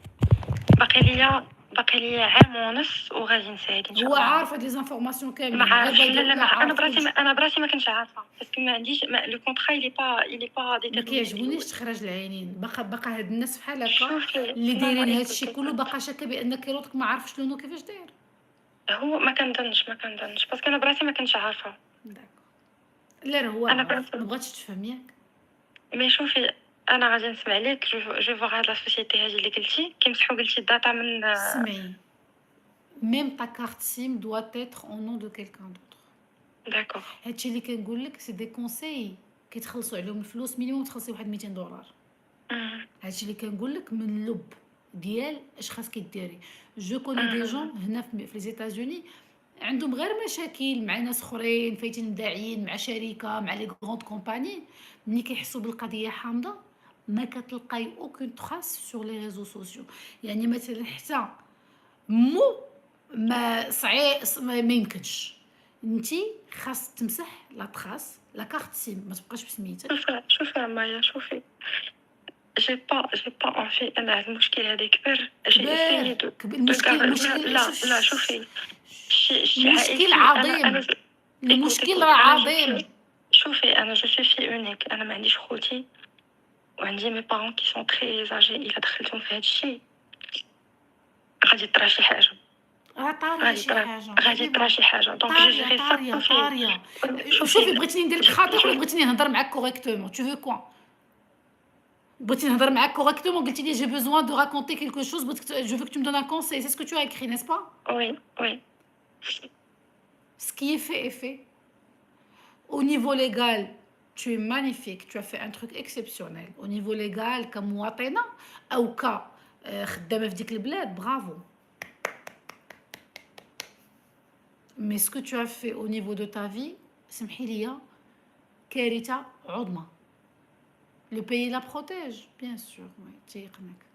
باقي ليا عام ونص وغادي نسالي ان شاء الله. هو عارف هاد لي زانفورماسيون كاملين. ما عارفش. لا انا براسي ما كنتش عارفه باسكو ما عنديش لو كونطرا يلي با ما كيعجبونيش تخرج العينين. باقا هاد الناس بحال هكا اللي دايرين هادشي كله باقا شاكه بان كيروتك ما عارفش لونو كيفاش داير. هو ما كنظنش باسكو انا براسي ما كنتش عارفه. داكور. لا راه هو أنا ما بغاتش تفهم ياك. مي شوفي انا غادي نسمع ليك. جو فوا هاد لا سوسيتي هادي اللي قلتي كيمسحوا قلتي الداتا من. سمعي même ta carte SIM doit être au nom de quelqu'un d'autre. داكور. هادشي اللي كنقول لك سي دي كونساي كيتخلصوا عليهم الفلوس مينيموم تخلصي واحد $200. هادشي اللي كنقول لك من اللب ديال اش خاصك ديري. جو كوني دي جون هنا في لي زيتازوني عندهم غير مشاكل مع ناس اخرين فايتين مداعيين مع شركه مع لي غروند كومباني. ملي كيحسوا بالقضيه حامضه ما كتلقاي اوكين تراس سور لي ريزو سوسيو. يعني مثلا حتى ما صعيب ما يمكنش. انتي خاص تمسح لا تراس لا كارت سيم ما تبقاش بسميتك. شوفي عمايا شوفي جي با ان في انا هاد المشكل هذا كبر. لا شوفي المشكل عظيم. المشكل راه عظيم. شوفي انا جو سوي في اونيك. انا ما عنديش خوتي وعندي مي بارون كي سون تري اجي. الا دخلتهم في هاد الشيء غادي طرا شي حاجه. راه طارية غادي شي طرا حاجة غادي طرا فريمون، شي حاجة دونك جو طارية جيري سا طارية شوفي طارية. شوفي شوفي بغيتيني ندير لك جو خاطر جو ولا بغيتيني نهضر معاك correctement tu veux quoi؟ بغيتي نهضر معاك correctement قلتي لي j'ai besoin de raconter quelque chose بغيتك je veux que tu me donnes un conseil, c'est ce que tu as écrit n'est-ce pas؟ oui oui Ce qui est fait est fait. Au niveau légal, tu es magnifique, tu as fait un truc exceptionnel. Au niveau légal كمواطنة أو خدامة في ديك البلاد bravo. Mais ce que tu as fait au niveau de ta vie سمحي لي كارثة عظمى. Le pays la protège bien sûr oui تيقنك.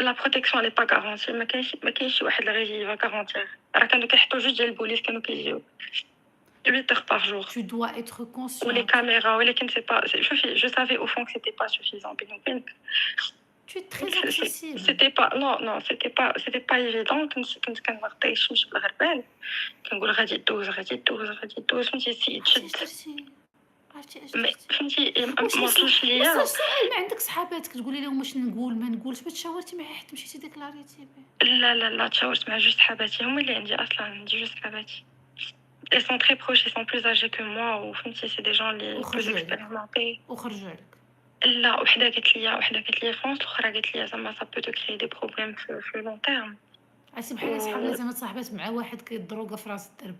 لا بروتيكسيون لي با غارونتي ما كاينش شي واحد اللي غيجي غارونتير راه كانوا كيحطوا جوج ديال البوليس كانوا كيجيو 8 heures par jour Tu dois être ou les consciente. caméras ولكن سي با شوفي je savais au fond que c'était pas suffisant بيني وبينك Tu es très accessible. c'était pas non c'était pas évident كنت كنغطي الشمس بالغربال كنقول غادي دوز فهمتي السيد عرفتي شد اش درتي؟ عرفتي اش مي درتي؟ فهمتي واش ما وصلش ما ليا صراش سؤال، ما عندك صحاباتك تقولي لهم واش نقول ما نقولش؟ ما تشاورتي معاه حتى مشيتي ديكلاريتي به؟ لا تشاورت مع جوج صحاباتي هما اللي عندي اصلا عندي جوج صحاباتي ils sont très proches ils sont plus âgés que moi وفهمتي c'est des gens les plus وخرجوا عليك expérimentés وخرجوا عليك. لا وحده قالت لي فرنسا الاخرى قالت لي زعما ça peut te créer des problèmes في long terme عرفتي بحال صحاب اللي زعما تصاحبات مع واحد كيضروكا في راس الدرب.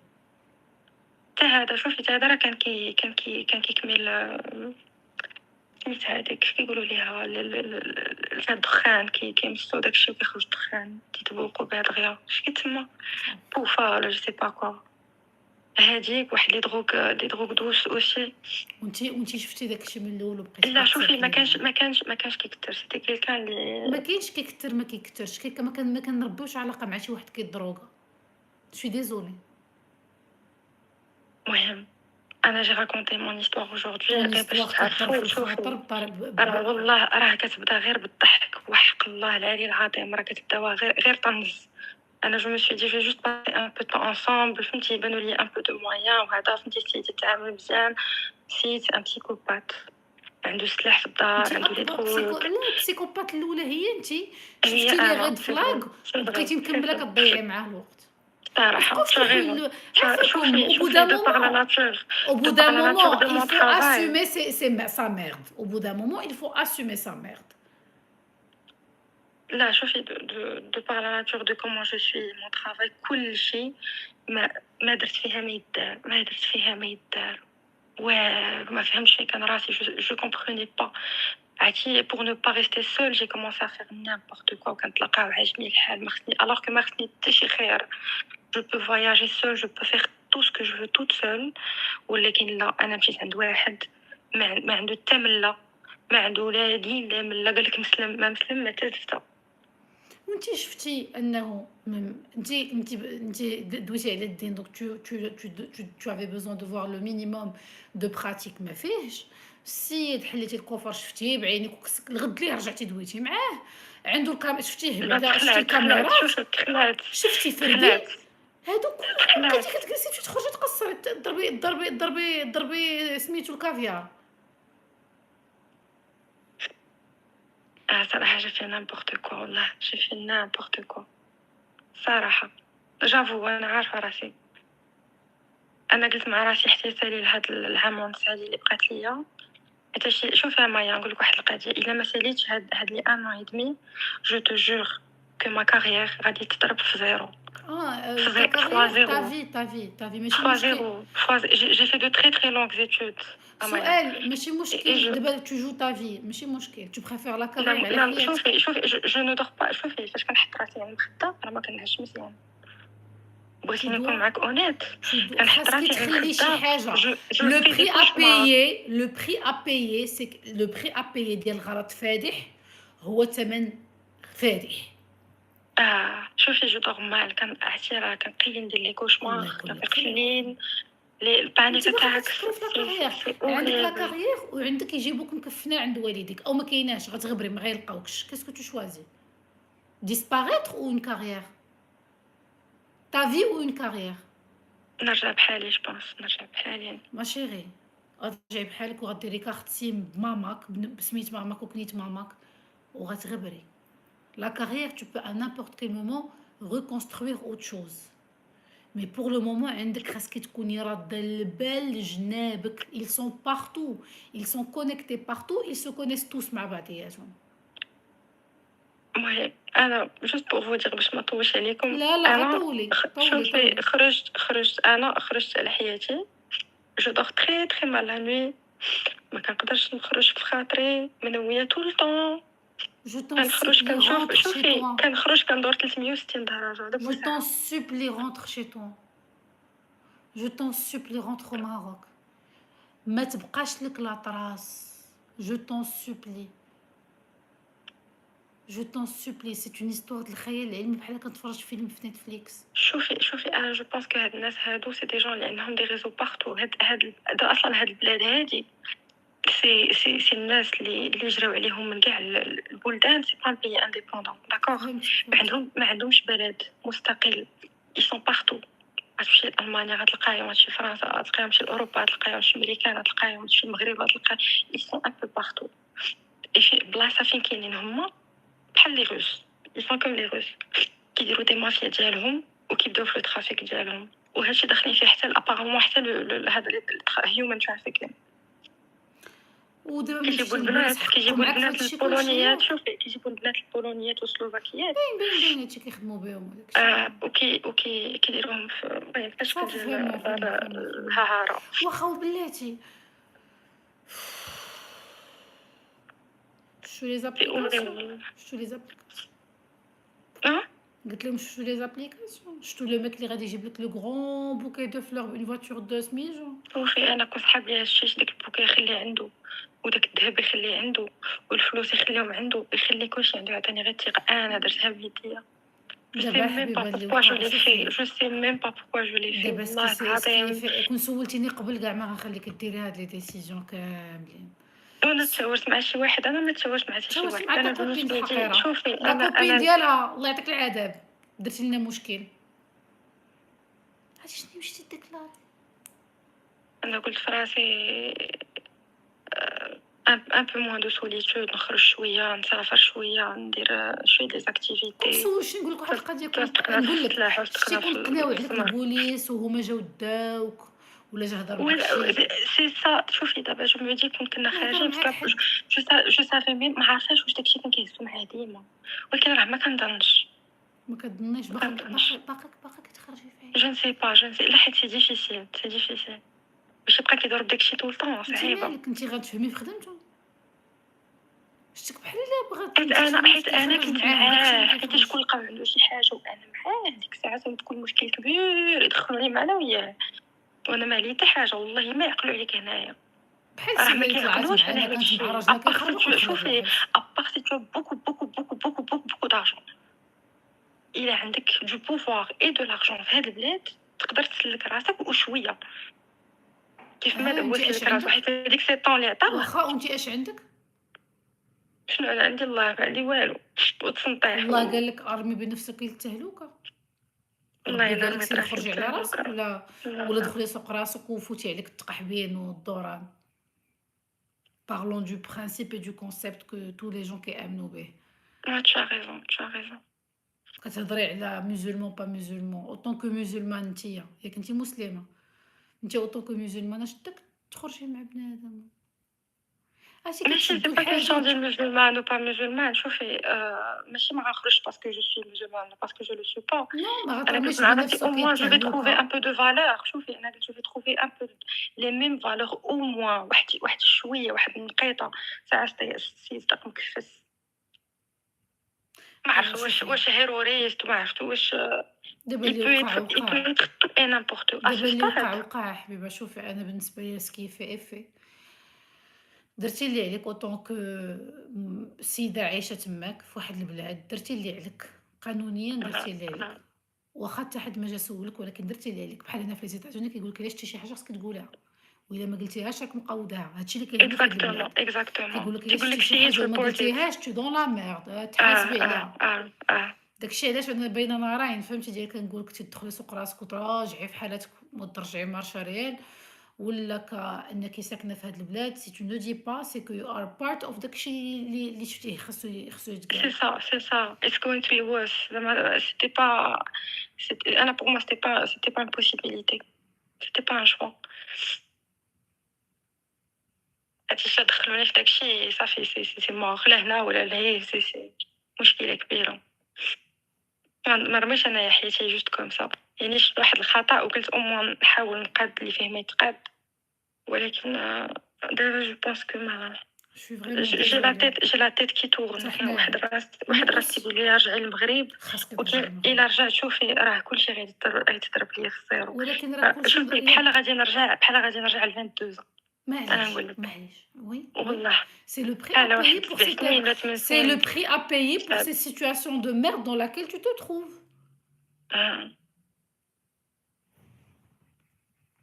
حتى هذا شوفي حتى هذا راه كان كيكمل سميت هذيك كيف كيقولوا ليها الدخان كيمسوا داكشي وكيخرج الدخان تيتبوقوا بها دغيا اش كيتسمى بوفا ولا جو سي با كوا هذيك واحد لي دروغ دوس اوشي وانتي شفتي داكشي من الاول وبقيتي لا شوفي كتصاحبي ما كانش كيكثر سيتي كيلكان ما اللي كاينش كيكثر ما كيكثرش ما كنربوش علاقه مع شي واحد كيضروكا. شوي ديزولي. مهم انا جي راكونتي مون هيستوار اوجوردي طون غير باش هيستوار كضرب في تعرفوا الخاطر شوفوا بطريقه راه والله راه كتبدا غير بالضحك وحق الله العلي العظيم راه كتبداوها غير طنز انا جو مي سوي دي جو جوست باسي ان بو طون انصامبل فهمتي يبانوا لي ان بو دو مويان وهذا فهمتي السيد يتعامل مزيان سيد ان بسيكوبات عنده سلاح في الدار عنده لي دروك لا البسيكوبات الاولى هي انت هي شفتي لي انا ريد فلاغ وبقيتي مكمله كتضيعي معاه الوقت. صراحه Of course, عافاكم au bout d'un دو باغ لا moment. ناتور Au bout دو d'un باغ لا ناتور moment, دو il مون faut ترافاي assumer sa merde. Au bout d'un moment, il faut assumer sa merde. لا شوفي دو باغ لا ناتور دو كومون جو سوي مون ترافاي كل شيء ما درت فيها ما يدار وما فهمتش فين كان راسي جو كومبروني با عرفتي pour ne pas rester seule j'ai commencé à faire n'importe quoi وكنتلاقاو عاجبني الحال ما خصني alors que ما خصني حتى شي خير je peux voyager seule je peux faire tout ce que je veux toute seule ولكن لا انا مشيت عند واحد ما عنده حتى مله ما عنده لا دين لا مله قال لك مسلم ما تلفته وانت شفتي انه انت دويتي على الدين دونك tu avais besoin de voir le minimum de pratique ما فيهش. السيد حليتي الكفر شفتيه بعينيك الغد ليه رجعتي دويتي معاه عنده شفتيه هبدا شفتي الكاميرات شفتي فردي هادو كلهم بقيتي كتجلسي تمشي تخرجي تقصري ضربي سميتو الكافيار. صراحه j'ai fait n'importe quoi والله j'ai fait n'importe quoi صراحه جافو انا عارفه راسي انا قلت مع راسي احتسالي لهاد العام ونص هادي اللي بقات ليا حتى شي شوفي مايا نقول لك واحد القضيه الا ما ساليتش هاد لي ان اي دمي جو تو جور que ma carrière غادي تضرب في زيرو ta carrière ta vie ماشي مشكل. j'ai fait de très longues études سؤال ماشي مشكل جو دابا tu joues ta vie ماشي مشكل tu préfères la carrière على لا حياتك. شوفي جو نو دور با شوفي فاش كنحط راسي على المخده راه ما كنعش مزيان بغيتي نكون معاك اونيت كنحط راسي على تخلي شي المخده حاجه لو بري ا بايي لو بري ا بايي سي لو بري ا بايي ديال غلط فادح هو ثمن فادح. شوفي جو دور مال عرفتي راه كنقي ندير لي كوشمار الله يكون كنفيق في الليل لي البانيك انت باغا اتاك تفكري في لا كارير عندك لا كارير وعندك يجيبوك مكفنه عند والديك او ما كايناش غتغبري ما غيلقاوكش كاسكو تو شوازي disparaître ou une carrière ta vie ou une carrière. نرجع بحالي جبونس نرجع بحالي ما شيري غترجعي بحالك وغديري كارت سيم بماماك بسميت ماماك وكنيت ماماك وغتغبري. لا كارير tu peux à n'importe quel moment reconstruire autre chose. Mais pour le moment عندك خاصك تكوني رادة البال لجنابك. ils sont partout, ils sont connectés partout, ils se connaissent tous مع بعضياتهم. المهم أنا just pour vous dire باش ما نطولش عليكم، لا لا غير أنا طولي طولي شوفي طولي. خرجت على حياتي. je dors très très mal la nuit، ما كنقدرش نخرج في خاطري منوية tout le temps. Je t'en كنخرج supplie كنشوف rentre chez شوفي toi. كنخرج كندور 360 درجة دابا Je t'en ساعة. supplie rentre chez toi. Je t'en supplie rentre au Maroc. ما تبقاش لك لا طراس. Je t'en supplie. Je t'en supplie. C'est une histoire د الخيال العلمي بحال كنتفرج فيلم في نتفليكس. شوفي أنا جو بونس كو هاد الناس هادو سي دي جون اللي عندهم دي ريزو بارتو. هاد أصلا هاد البلاد هادي سي الناس اللي جراو عليهم من كاع البلدان. سي با ان بيي انديبوندون داكوغ. فهمت. ما عندهمش بلد مستقل. ils sont partout. غتمشي لألمانيا غتلقاهم، غتمشي لفرنسا غتلقاهم، غتمشي لأوروبا غتلقاهم، غتمشي لأمريكان غتلقاهم، غتمشي للمغرب غتلقاهم. ils sont un peu partout. et في بلاصة فين كاينين هما بحال لي روس. ils sont comme les روس كيديروا دي مافيا ديالهم وكيبداو في الترافيك ديالهم، وهادشي داخلين فيه حتى ابارامون حتى هذا هيومن ترافيكين. ودابا كيجيبوا ملي البنات يسحقوا كيجيبوا معاك في البنات هادشي البولونيات. كلشي. شوفي كيجيبوا البنات البولونيات والسلوفاكيات. باين هادشي كيخدموا بهم وداكشي. كيديروهم في المهم كتشكل صافي فهمنا ديال فهمنا. الههارة. واخا وبلاتي شو لي زابليكاسيون شو لي زابليكاسيون قلت لهم شو لي زابليكاسيون شتو لو ميك اللي غادي يجيب لك لو غران بوكي دو فلور بون فواتور دو سميجو. شوفي انا كنت صحاب ليها الشيش داك البوكي يخليه عنده، وداك الذهب يخليه عنده، والفلوس يخليهم عنده، يخلي كلشي عنده. عطاني غير الثقه انا درتها بيديا. دابا حبيبه اللي pourquoi je وقع l'ai شوفي fait. je sais même pas pourquoi je l'ai fait دابا والله سكي العظيم. كون سولتيني قبل كاع ما غنخليك ديري هاد لي ديسيزيون كاملين. انا تزوجت مع شي واحد، انا ما تزوجت مع شي واحد. مع انا تا كوبين بالنسبه لي الحقيره شوفي لا كوبين ديالها الله يعطيك العذاب درتي لنا مشكل. هادي شنو مشيتي ديكلاري؟ انا قلت في راسي un peu moins de solitude. نخرج شويه، نسافر شويه، ندير شويه دي زاكتيفيتي. سولتي نقول لك واحد القضيه نقول لك شتي كون قناو عليك البوليس وهما جاو داوك ولا جا هضر معاك شي سي سا. شوفي دابا جو مو دي كنا خارجين جو سافي ميم ما عارفاش واش داكشي كان كيهزو معاه ديما، ولكن راه ما كنظنش. ما كتظنيش باقا كتخرجي فيه. جو نسي با لا حيت سي ديفيسيل باش يبقى كيدور بداكشي طول طون صعيبه. مالك انت غتفهمي في خدمته شتك بحال الا بغات حيت انا كنت معاه، حيت شكون لقاو عنده شي حاجه وانا معاه ديك الساعه تكون مشكل كبير يدخلوني معنا وياه وانا ما علي حتى حاجه. والله ما يعقلوا عليك هنايا بحال راه ما سي طلعت كيعقلوش على معنا هادشي. كانت مع راجلها كيخربق. شوفي ابار سي تو بوكو دارجون الا عندك دو بوفوار اي دو لارجون في هاد البلاد تقدر تسلك راسك وشويه كيف ما هو سلك راسو. حيت هذيك سي طون اللي عطاه. واخا وانت اش عندك؟ شنو انا عندي؟ الله ما عندي والو وتصنطيح. الله قال لك ارمي بنفسك للتهلكه. الله قال يلا لك سير خرجي على راسك ولا دخلي سوق راسك وفوتي عليك التقحبين والدوران. Parlons du principe et du concept que tous les gens كيامنوا به. tu as raison. كتهضري على musulman pas musulman autant que musulman نتيا ياك انت مسلمه انت autant que musulman اش بدك تخرجي مع بنادم عرفتي ماشي سي كتشدو با كيسيون الحاجه. ديال مسلمان و با مسلمان. شوفي ماشي ما غنخرجش باسكو جو سوي مسلمان باسكو جو لو سوي با. نو ما انا غترميش قلت مع راسي بنفسك او موان جو في تروفي التهلكه. ان بو دو فالور. شوفي انا قلت جو في تروفي ان بو لي ميم فالور او موان واحد شويه واحد النقيطه ساعه صدق مكفس. ما عرفت واش هيروريست ما عرفت واش دابا اللي وقع اي نامبورط. دابا اللي وقع حبيبه. شوفي انا بالنسبه لي سكيفي افي درتي اللي عليك اوطون كو سيده عايشه تماك في واحد البلاد درتي اللي عليك قانونيا درتي اللي عليك واخا حتى حد ما جا سولك ولكن درتي اللي عليك. بحال هنا في ليزيتازوني كيقول لك الا شتي شي حاجه خصك تقولها والا ما قلتيهاش راك مقودها. هادشي اللي كاين في هاد البلاد كيقول لك الا شتي شي حاجه وما قلتيهاش تو دون لا ميرد تحاسبي عليها. داكشي علاش انا باينه نارين فهمتي ديال كنقول لك تدخلي سوق راسك وتراجعي في حالتك وترجعي مارشا ريال ولا كأنك ساكنة في هاد البلاد. si tu ne dis pas c'est que you are part of داك الشيء اللي شفتيه خاصو C'est يتقال. ça, c'est ça. It's going to be worse. C'était pas. Anna, pour moi, c'était pas une possibilité. C'était pas un choix. هادشي دخلوني في داكشي صافي سي مور لا هنا ولا لهيه سي مشكلة كبيرة. ما رميش انايا حياتي جوست كوم سا، يعني شفت واحد الخطأ وقلت موان نحاول نقاد اللي فيه ما يتقاد، ولكن دابا جو بونس كو ما je suis vraiment désolée. جي لا تيت كي تورن. حتى كاين واحد حنايا الراس تيقول لي رجعي للمغرب، خاصك ترجعي وكاين الا للمغرب، رجعت شوفي راه كلشي غيتضرب ليا في الزيرو. ولكن راه كلشي شوفي بحال غادي نرجع ل 22 انا معليش نقول لك معليش oui oui والله. c'est le prix à بحال payer واحد pour 7 سنين ولا 8 c'est le سنين. prix à payer pour صعب. ces situations de merde dans laquelle tu te trouves. آه.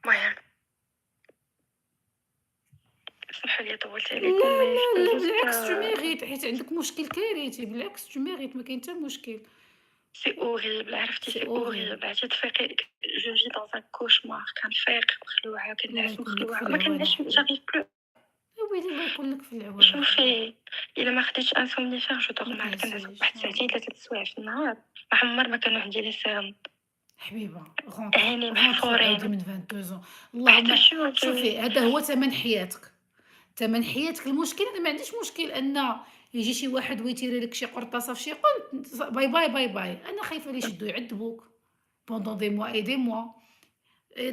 المهم سمحوا لي طولت لا عليكم، مي لا جو لا جوست بالعكس tu mérites حيت عندك مشكل كارثي، بالعكس tu mérites ما كاين حتى مشكل. سي اوغيبل. عرفتي c'est سي horrible. اوغيبل. عرفتي تفيقي جو في دون ان كوشمار. كنفيق مخلوعه، الله كنعس يكون لك في مخلوعه، ما العوان كنعس أخويا، جافيف بلو. يا ويلي الله يكون لك في العوان أخويا. شوفي الا ما خديتش ان سومنيفير جو ما دور مال، كنعس تنسيش واحد ساعتين 3 سوايع في النهار، ما عمر ما كانوا عندي لي سيرن. حبيبة عيني غونتخ عاودي محفورين من 22 ans. حتى اللهم شوفي. شوفي هذا هو ثمن حياتك، ثمن حياتك. المشكل أنا ما عنديش مشكل أن يجي شي واحد ويتيري لك شي قرطاسة في شي قنت، باي باي باي باي. أنا خايفة لا يشدو يعذبوك pendant des mois et des mois.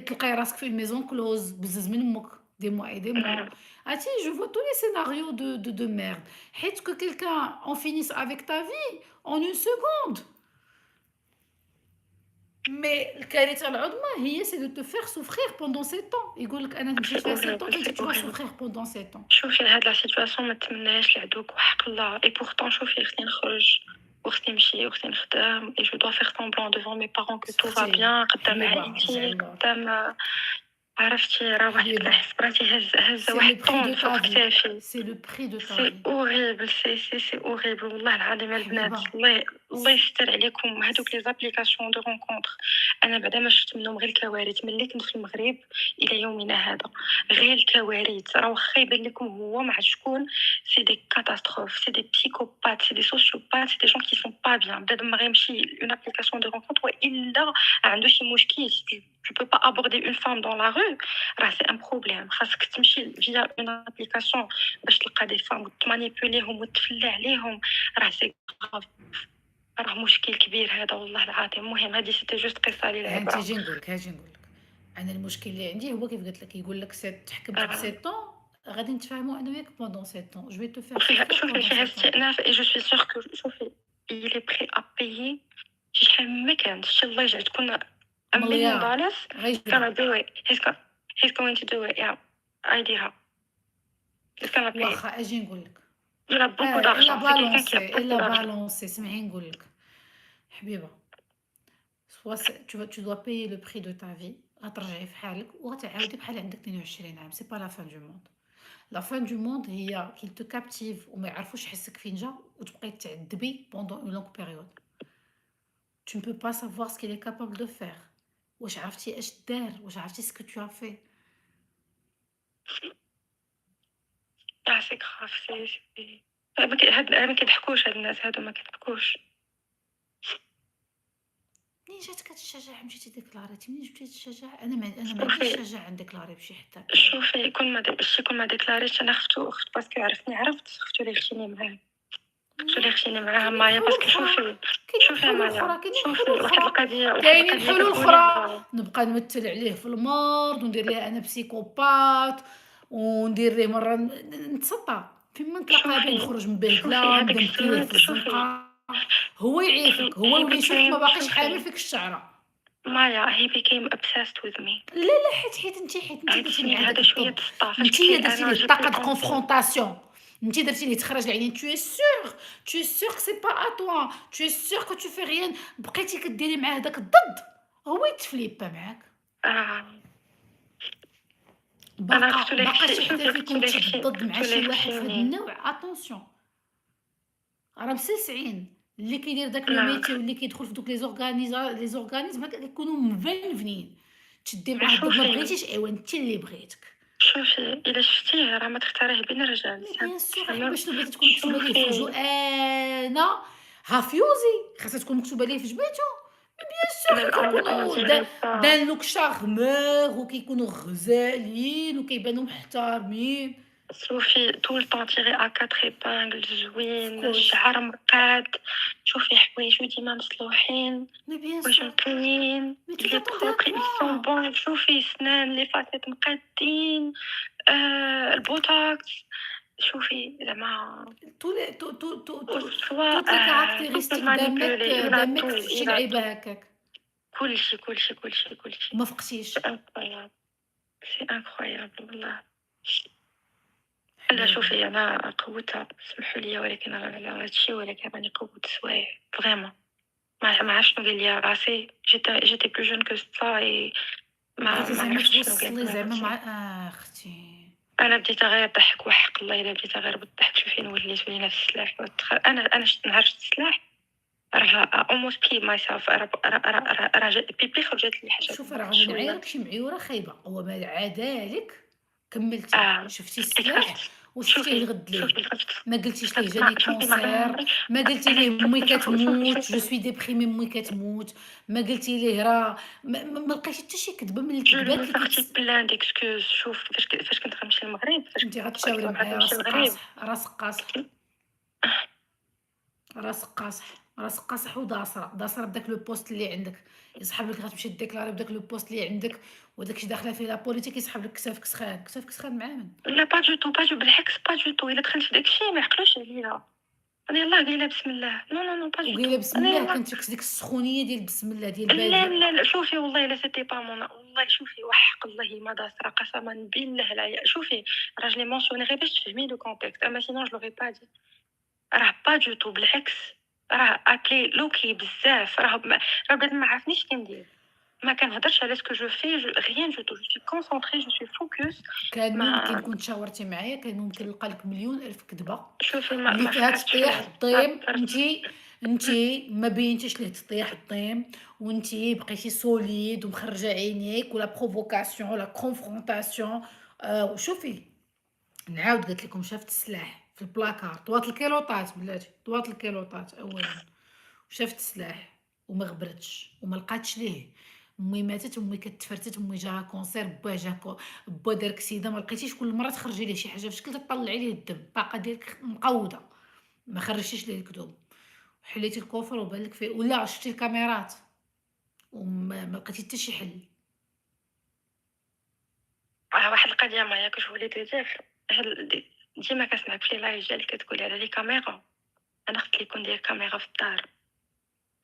تلقاي راسك في une maison close بزز من امك des mois et des mois. عرفتي je vois tous les scénarios de merde حيت que quelqu'un en finisse avec ta vie en une seconde. Mais الكارثة العظمى هي c'est de te faire souffrir pendant 7 ans. يقول لك أنا مشيت فيها 7 ans سي أنت tu vas اوغيبل. souffrir pendant 7 ans. شوفي هاد لا سيتوياسيون ما نتمناهاش لعدوك وحق الله. اي بورتون شوفي خصني نخرج وخصني نمشي وخصني نخدم، اي جو دوا فيغ سامبلون devant mes parents que tout va سختي bien قدام حبيبة رجعي عائلتي للور قدام. عرفتي راه واحد حبيبة كنحس براسي هزه c'est le واحد prix طون de فوق ta vie كتافي. c'est le prix de ta سي vie اوغيبل سي اوغيبل والله العظيم البنات. حبيبة. الله يستر عليكم هادوك لي زابليكاسيون دو رونكونتر. انا بعدا ما شفت منهم غير الكوارث ملي كنت في المغرب الى يومنا هذا. غير الكوارث. راه واخا يبان لكم هو مع شكون، سي دي كاتاستروف، سي دي بسيكوبات، سي دي سوسيوبات، سي دي جون كي سون با بيان. بدا ما غيمشي اون ابليكاسيون دو رونكونتر والا عنده شي مشكل. tu peux pas aborder une femme dans la rue، راه سي ان بروبليم. خاصك تمشي فيا اون ابليكاسيون باش تلقى دي فام وتمانيبوليهم وتفلى عليهم. راه سي غاف، راه مشكل كبير هذا والله العظيم. المهم هذه سيتي جوست قصه ها أنت للعبره. اجي نقول لك أنا المشكل اللي عندي هو كيف قلت لك يقول لك تحكمت آه. ب7 ans غادي نتفاهموا أنا وياك pendant 7 ans je vais te faire وفيها souffrir شوفي pendant فيها 7 ans. استئناف اي جو سوي سور كو شوفي il est prêt à payer شي شحال ما كان. شتي الله يجعل تكون $1 million مليار gonna غيجبدها do it. He's going to do it. Yeah, idea. He's gonna pay. واخا اجي نقول لك Il a beaucoup إلا d'argent. C'est quelqu'un qui a بالونسي beaucoup إلا d'argent. بالونسي سمعي نقول لك حبيبة tu dois payer le prix de ta vie. غترجعي في حالك وغتعاودي بحال عندك 22 عام. سي با لا فان دو موند. لا فان دو موند هي كي تو كابتيف وما يعرفوش حسك فين جا وتبقاي تعذبي pendant une longue période. Tu ne peux pas savoir ce qu'il est capable de faire. واش عرفتي اش دار، واش عرفتي ce que tu as fait. Ah, c'est grave. ما كيضحكوش هاد الناس هادو، ما كيضحكوش. منين جاتك هاد الشجاعة مشيتي ديكلاريتي؟ منين جبتي هاد الشجاعة؟ أنا ما عنديش شوفي شجاعة نديكلاري بشي حتى. شوفي كون ما ديكلاريتش انا خفتو باسكو عرفتني خفتو لي خشيني معاه. خفتو لي خشيني معاه كاينين مايا حلول باسكو أخرى، شوفي يا مايا. كاينين شوفي حلول أخرى، واحد كاينين القضيه حلول كتقولي أخرى. نبقى نمثل عليه في المرض وندير ليه أنا بسيكوبات وندير ليه مرة نتسطى فين ما نتلاقى به نخرج شوفي مبهدلة هذاك نقنطليه في السيد. شوفي الزنقة. هو يعيفك، هو he يولي يشوفك ما became باقيش حامل شوفي فيك الشعرة. مايا he became obsessed with me. لا حيت انت درتي عرفتيني معاه داك هذا شويه الضد. السطا فاش انت قلت لي درتي انا ليه جي الطاقه بلو د انفون. كونفرونطاسيون. انت درتي ليه تخرج العينين. tu es sûr que c'est pas à toi. tu es sûr que tu fais rien. بقيتي كديري معاه داك الضد هو يتفليبا معاك. انا خفتو لي باقا شي شوفي حتى خفتو فيكم لي تضد مع شي واحد في هاد خشيني. النوع اتونسيون. راه مسلسعين اللي كيدير داك لو لا ميتي واللي كيدخل في دوك لي زورغانيزم كيكونوا مفنفنين. تشدي معاه الضرب ما شوفي بغيتيش أيوا أنتِ اللي بغيتك. شوفي إلا شفتيه راه ما تختاريه بين الرجال مي سام بيان سور سامو. حبة شنو بغيتي تكون مكتوبة ليه في شوفي أنا هافيوزي خاصها تكون مكتوبة ليه في جبيتو. مي بيان سور لا حيت on كيكونوا dirait pas. دان لوك شارمور وكيكونوا غزالين وكيبانوا محترمين. شوفي طول طون تيغي à 4 épingles Of زوين، course. الشعر مرقاد، شوفي حوايجو ديما مصلوحين، مي بيان حوايجو سور. نقيين، مي il tu est t'attendais à propre, ils sont quoi؟ bons. شوفي سنان لي فاسيت مقادين، البوتوكس، شوفي زعما tous les tout tout tout tout سوا toutes les tout peut caractéristiques manipuler, il a d'un mec tout, شي il a لعيبة tout. هكاك كلشي، كلشي، كلشي، كلشي. وما C'est فقتيش. incroyable, c'est incroyable والله. لا حلال. شوفي أنا قوتها سمحوا لي ولكن راه على هذا الشيء، ولكن راني قوّت سوايع فريمون. ما عرفتش شنو قال لي راسي. j'étais plus jeune que ça et بغيتي ما زعما عرفتش شنو قال توصلي لي زعما راسي. مع اختي. أنا بديت غير ضحك وحق الله إلا بديت غير بالضحك. شوفي وليت ولينا في السلاح أنا شفت نهار شفت السلاح راه almost peed myself. راه بيبي خرجت لي حاجات شوفي ما راه عرفتش غادي شنو هي. نعايرك شي معيورة خايبة، ومع ذلك كملتي، شفتي السلاح اتخرجت. وشفتيه شوفي الغد ليه. شوفي خرجت. ما قلتيش ليه ما جاني شوفي ما كونسير، عمري ما قلتي أنا ليه امي شوفي كتموت، جو شوفي سوي ديبريمي امي كتموت، ما قلتي ليه راه ما لقيتي حتى شي كذبه من je الكذبات lui اللي sorti plein d'excuses. شوف فاش كنت غنمشي للمغرب، فاش كنتي كنت غتشاوري غادي معايا نمشي راسك للمغرب قاصح، راسك قاصح، راسك قاصح، راسك قاصح وداصرة، داصرة بداك لو بوست اللي عندك، يسحب لك غتمشي ديكلاري بداك لو بوست اللي عندك، وداك الشي داخله فيه لا بوليتيك يسحب لك كتافك سخان، كتافك سخان مع من؟ لا با دو تو با دو بالعكس با دو تو. الا دخلت في داك الشيء ما يعقلوش عليا. انا يلاه قايله بسم الله. نو نو نو با دو تو. وقايله بسم انا الله يلاه كنت ديك السخونيه ديال بسم الله ديال لا باديه. لا لا شوفي والله الا سيتي با مون والله. شوفي وحق الله ما داسرة قسما بالله العلي. شوفي راجلي مونسيوني غير باش تفهمي لو كونتكست، اما سينون جو لوغي با دي. راه با دو تو بالعكس. راه ابلي لوكي بزاف. راه بلاد ما عرفنيش كندير. ما كنهضرش على سكو جو في rien du tout. je suis concentrée, je suis focus. كان ممكن ما كنت شاورتي معايا كان ممكن نلقى لك مليون الف كذبه شوفي اللي ما فيها فقعتش تطيح فيه. ما الطيم. درت. انتي ما بينتيش ليه تطيح الطيم، وانتي بقيتي سوليد ومخرجه عينيك ولا بروفوكاسيون ولا كونفرونطاسيون. وشوفي نعاود قلت لكم شافت السلاح في البلاكار طوات الكيلوطات بلاتي طوات الكيلوطات اولا، وشافت السلاح وما غبرتش وما لقاتش ليه. امي ماتت، امي كتفرتت، امي جاها كونسير، با جا با دار كسيده، ما لقيتيش كل مره تخرجي ليه شي حاجه في شكل تطلعي ليه الدم، الطاقه ديالك مقوده، ما خرجتيش ليه الكذوب، حليتي الكوفر وبان لك فيه ولا شفتي الكاميرات وما ما لقيتي حتى شي حل. واحد القضيه ما ياكش وليت دير. ديما كنسمعك في لايف ديالك كتقولي على لي كاميرا. انا خصت لي يكون داير كاميرا في الدار،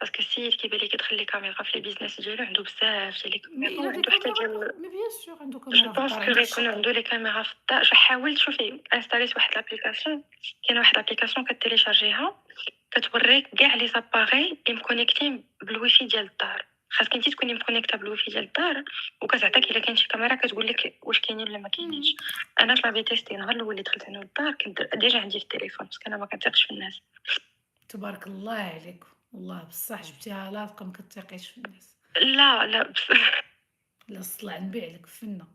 باسكو السيد كيبان لي كيدخل لي كاميرا في لي بيزنس ديالو عنده بزاف ديال لي مي كاميرا إلا دي وعنده حتى كاميرا ديال. مي بيان سور عنده جو كاميرا في بونس الدار كو عندك غيكون الشك. عنده لي كاميرا في الدار. جو حاولت. شوفي انستاليت واحد لابليكاسيون. كاينه واحد لابليكاسيون كتيليشارجيها كتوريك كاع لي زاباري لي مكونيكتين بالويفي ديال الدار. خاصك انت تكوني مكونيكتا بالويفي ديال الدار، وكتعطيك الا كاين شي كاميرا كتقول لك واش كاينين ولا ما كاينينش. انا فلافي تيستي نهار الاول اللي دخلت عنده الدار كنت ديجا عندي في التليفون، باسكو انا ما كنثقش في الناس. تبارك الله عليك، والله بصح جبتيها لاصقه ما كتثقيش في الناس. لا لا لا الصلع نبيع لك فنه.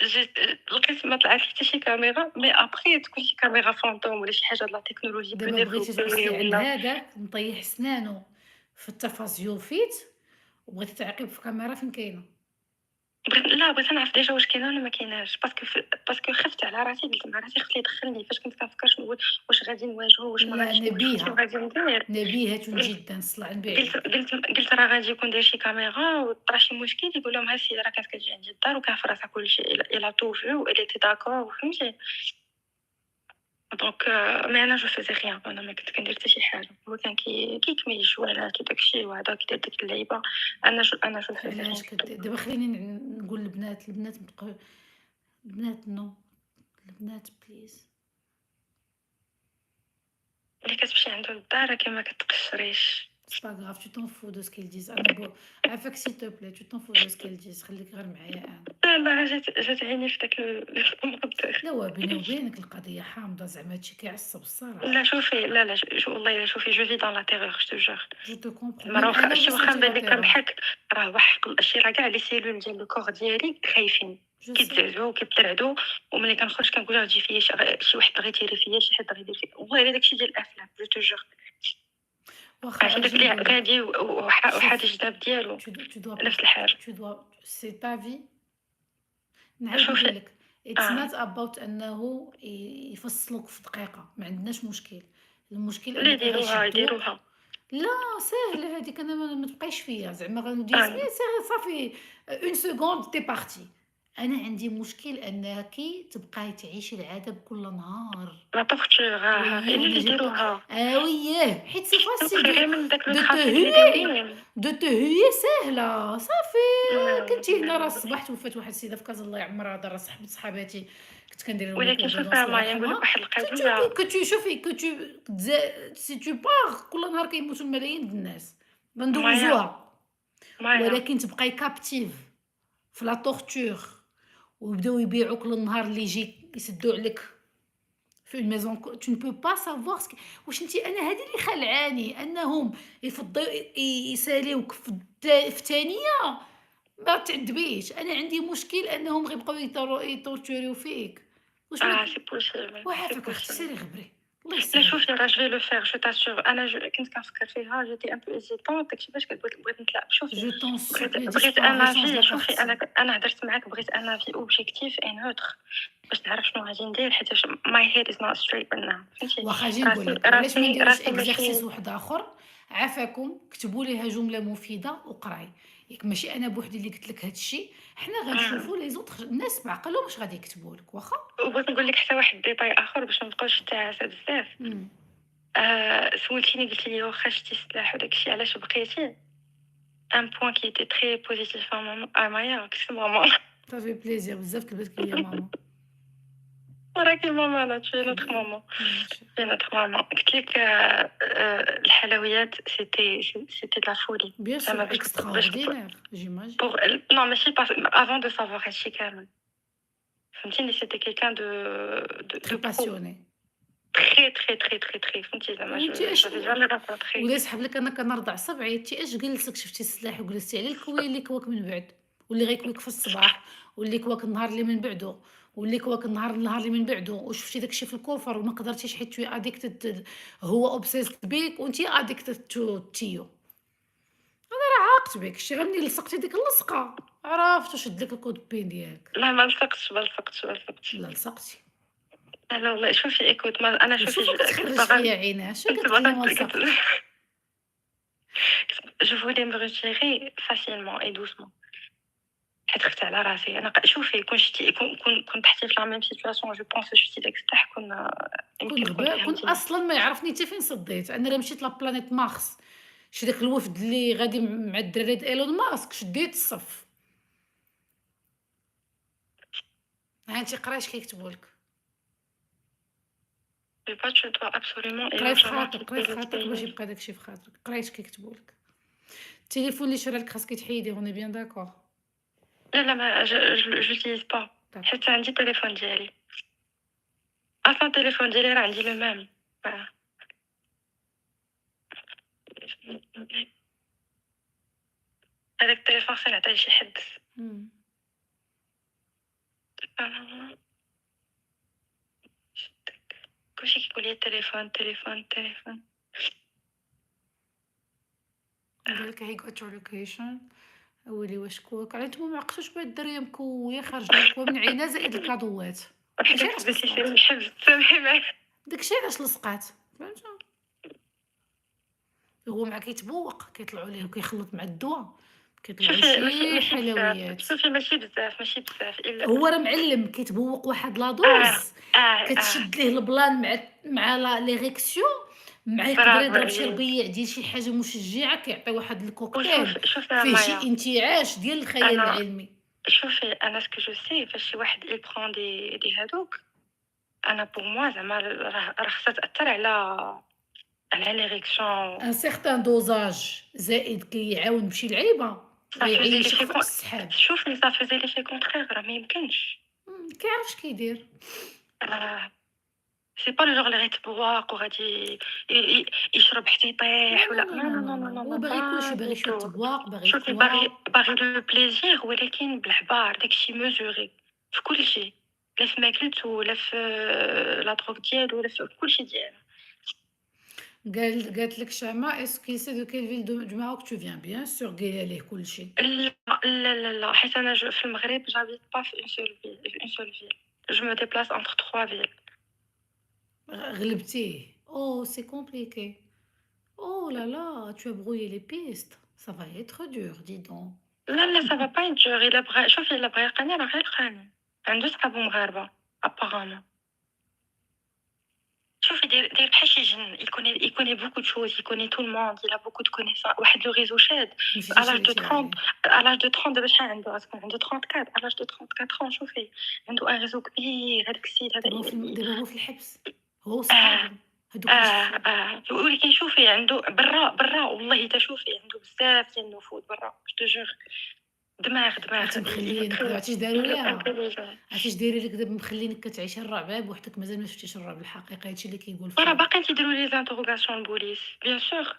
جيت لقيت ما طلعت حتى شي كاميرا. مي ابخي تكون شي كاميرا فانتوم ولا شي حاجه د لا تكنولوجي بو دابا بغيتي ديفلوبي توصلي عند ولا. هذاك مطيح سنانو في التلفزيون فيت، وبغيتي تعقب في كاميرا فين كاينه. بغيت نعرف ديجا واش كاينه ولا ما كايناش، باسكو خفت على راسي. قلت مع راسي خفت يدخلني. فاش كنت كنفكر شنو واش غادي نواجهو واش ما لا غاديش نواجهو شنو نبيها، غادي ندير. نبيهة قلت جدا الصلع نبيع قلت لك. قلت راه غادي يكون داير شي كاميرا وطرا شي مشكل يقول لهم ها السيده راه كانت كتجي عندي الدار وكان في راسها كلشي الا تو فيو الي تي داكور فهمتي. دونك مي انا جو فيزي ريان. انا ما كنت كندير حتى شي حاجه. هو كان كيكميش ولا كي داكشي وهذا كيدير ديك اللعيبه. انا جو فيزي علاش ريان. دابا خليني نقول البنات البنات نو، البنات بليز. اللي كتمشي عنده للدار كي ما كتقشريش. c'est pas grave tu t'en fous de ce qu'ils disent أنا عافاك s'il te plaît tu t'en fous de ce qu'ils disent خليك غير معايا أنا. لا جات عيني في داك الكومونتير. لا هو بيني وبينك القضية حامضة زعما هادشي كيعصب الصراحة. لا شوفي، لا والله إلا شوفي جو في دون لا تيرور جو تو جور. جو te comprends زعما راه même أنا شتي واخا وصلت نبان إلى لك terreur. كنضحك، راه وحق شي راه كاع لي سيلول ديال الكور ديالي خايفين، جو sais كيتزعزعوا وكيترعدوا، وملي كنخرج كنقول راه تجي فيا شي واحد بغا يتيري فيا، شي حد بغا يدير فيا، والله إلا داكشي ديال الأفلام جو تو جور. واخا عرفتي داك أجي اللعب نقولك هادي وحاد شوف الجداب ديالو tu dois pas نفس الحال. tu dois c'est ta vie نعاود شوفي نقول لك it's آه، not about أنه يفصلوك في دقيقة ما عندناش مشكل المشكل لا أنك يديروها غيشدوك. يديروها. لا ساهلة هذيك أنا ما تبقايش فيا زعما غندوي آه، سميت صافي اون سكوند تي بارتي. أنا عندي مشكل أنك تبقاي تعيشي العذاب كل نهار. لا طورتور وياه إلا أنا جي با يديروها. وياه حيت سي فاسيل شوفي غير من داك دو الترافيك اللي تهوي دايرين. ساهلة صافي. لا كنتي هنا راه الصباح توفات واحد السيدة في كازا الله يعمرها دار راه صحاباتي كنت كندير لهم ولكن الكوردونس شوفي الله مايا نقول لك يرحمها. واحد tu القضية. que tu شوفي que tu سي tu pars كل نهار كيموتوا الملايين د الناس مايا غندوزوها. مايا ولكن تبقاي كابتيف في لا طورتور ويبداو يبيعوك النهار اللي يجي يسدوا عليك في الميزون tu ne peux pas savoir واش أنا هادي اللي خلعاني أنهم يفضّوا يساليوك في التانية ما تعذبيش. أنا عندي مشكل أنهم غيبقاو يطورتوريو فيك. واش ما سي بوسيبل سي وعافاك أختي بوسيبل. سيري غبري الله لا يسهّل. شوفي راه جو لو فير جو تاسور. أنا كنت كنفكر فيها جيتي ان بو هيزيتونت داكشي باش بغيت نطلع. شوفي Je t'en supplie بغيت ان disparais change افي. la شوفي partie. أنا هدرت معاك بغيت ان افي اوبجيكتيف اي نوتر باش نعرف شنو غادي ندير، حيتاش my head is not straight right now فهمتي. واخا أجي نقول لك علاش ما نديروش exercice واحد آخر. عافاكم كتبوا ليها جملة مفيدة وقراي. ياك ماشي أنا بوحدي اللي قلت لك هاد الشي. حنا غنشوفوا لي زوطخ الناس بعقلهم اش غادي يكتبوا لك واخا. وبغيت نقول لك حتى واحد ديتاي اخر باش ما نبقاوش تعاسه بزاف. إمم. سولتيني قلتي لي واخا شتي السلاح وداك الشيء علاش بقيتي. ان بوين كي ايتي تري بوزيتيف مايا كنت ماما. Ça fait plaisir بزاف كلبات ليا ماما. وراكي ماما لا تشي نوتر حبيبي ماما. ماشي. في نوتر ماما قلت لك الحلويات سيتي دو لا فولي. Bien sûr زعما باش extraordinaire j'imagine. بوغ نو ماشي افون دو سافوار هادشي كامل فهمتيني. سيتي كيلكان Très دو برو passionné. تري فهمتي زعما وأنتِ جو اش جافي جامي رونكونتري. ولا يسحب لك أنا كنرضع صبعي أنتِ اش جلسك شفتي السلاح وجلستي عليه الكوي اللي كواك من بعد واللي غيكويك في الصباح واللي كواك النهار اللي من بعدو واللي كواك النهار اللي من بعدو وشفتي داك الشي في الكوفر وما قدرتيش حيت tu es addicted هو obsessed بيك وأنتِ addicted to. عاقت بك شتي غير ملي لصقتي ديك اللصقة عرفت وشد لك الكود بين ديالك. لا ما لصقتش. لا لصقتي لا والله شوفي écoute أنا شوفي وشوفك كنت تخرج باغا فيا عينها اش كنت كتقول لي باغا ما لصقتش. je voulais me retirer facilement et doucement. حيت خفت على راسي. أنا شوفي كون شتي كون طحتي في la même situation je pense شفتي داك السلاح كون كون يمكن كنت غبا كون فهمتيني. أصلًا ما يعرفني حتى فين صديت. أنا راه مشيت لبلانيت مارس شي داك الوفد اللي غادي مع الدراري د إيلون ماسك شديت الصف. ها أنتِ قراي اش كيكتبوا لك. tu dois absolument et قراي في urgemment خاطرك quitter le باش pays. يبقى داك الشي في خاطرك. قراي اش كيكتبوا لك. التليفون اللي شرا لك خاصك تحيديه on est bien d'accord. لا ما j'utilise pas داكور. حيت عندي التليفون ديالي. أصلًا التليفون ديالي راه عندي le même. فوالا. هذاك التليفون خصني نعطيه لشي حد. إمم. كلشي كيقول لي التليفون. قال لك I got your location. ويلي واش كواك على نتوما ما عقلتوش بهاد الدريه مكويه خارج لها الكوا من عينها زائد الكادوات. داكشي علاش حبيتي شي لصقات. الحبس تسامحي معايا. داكشي علاش لصقات فهمتوا. هو مع كيتبوق كيطلعوا ليه وكيخلط مع الدوا كيطلعوا شوفي شي ماشي بزاف. حلويات. شوفي ماشي بزاف إلا هو راه معلم كيتبوق واحد آه، لادوز آه. كتشد ليه البلان مع ليغيكسيون مع يقدر برافو يضرب شي عليك. ربيع ديال شي حاجه مشجعه كيعطي واحد الكوكتيل شوفي فيه شي مايا انتعاش ديال الخيال أنا العلمي. شوفي أنا سكو جو سي فاش شي واحد il prend دي هادوك أنا pour moi زعما راه خصها تأثر على على ليريكسيون. ان سيغتان دوزاج زائد كيعاون بشي لعيبة ça faisait غيعيشك l'effet فوق con السحاب. شوفي ça faisait l'effet contraire راه ما يمكنش. كيعرف اش كيدير. راه c'est pas le genre اللي غيتبواق وغادي ي يشرب حتى لا يطيح لا ولا لا non لا non لا non لا non non هو non باغي كلشي، pas باغي du شوية tout. تبواق، باغي شوفي باغي القوى. باغي le plaisir ولكن بالعبار، داك الشي mesuré في كلشي، لا في ماكلته ولا في لا drogue ديالو ولا في كلشي ديالو. قالت لك شيماء اسكو سي دو كيل فيل دو Maroc tu viens bien sûr قايله ليه كلشي. لا، لا، لا، لا، حيت أنا في المغرب j'habite pas في une seule ville. Je me déplace entre 3 villes. غلبتيه. Oh c'est compliqué. Oh là là, tu as brouillé les pistes. Ça va être dur, dis donc. لا، لا ça va pas être dur. إلا بغا شوفي إلا بغا يلقاني راه غيلقاني. عنده صحابو مغاربة apparemment. شوفي داير بحال شي جن. il connaît beaucoup de choses, il connaît tout le monde, il a beaucoup de connaissances. واحد le réseau شاد. مشيتي à l'âge de شريتي 30 عليه. à l'âge de 30 دابا شحال عنده أصلًا؟ عنده 34. à l'âge de 34 ans شوفي عنده un réseau كبير. هذاك السيد هذا دابا هو في الحبس، هو آه. وصحابو هادوك ولكن شوفي عنده برا والله حتى شوفي عنده بزاف ديال النفوذ برا. جو te jure. دماغ عرفتي il est مخليينك دابا très عرفتي اش داروا ليها. intelligent. عرفتي اش دايرين لك دابا مخلينك كتعيشي الرعب بوحدك مازال ما شفتيش الرعب الحقيقي هادشي اللي كيقول وراه فيا. باقيين تيديروا لي زانتروغاسيون البوليس bien sûr.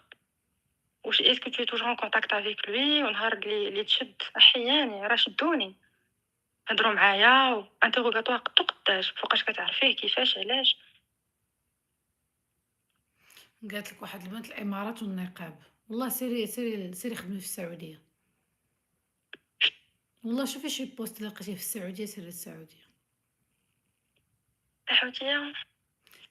واش est-ce que tu es toujours en contact avec lui ونهار اللي تشد احياني راه شدوني هضروا معايا انتروغاتوار قدو قداش فوقاش كتعرفيه كيفاش علاش. قالت لك واحد البنت الامارات والنقاب. والله سيري خدمي في السعوديه. والله شوفي شي بوست اللي لقيتيه في السعوديه سيري للسعوديه. السعوديه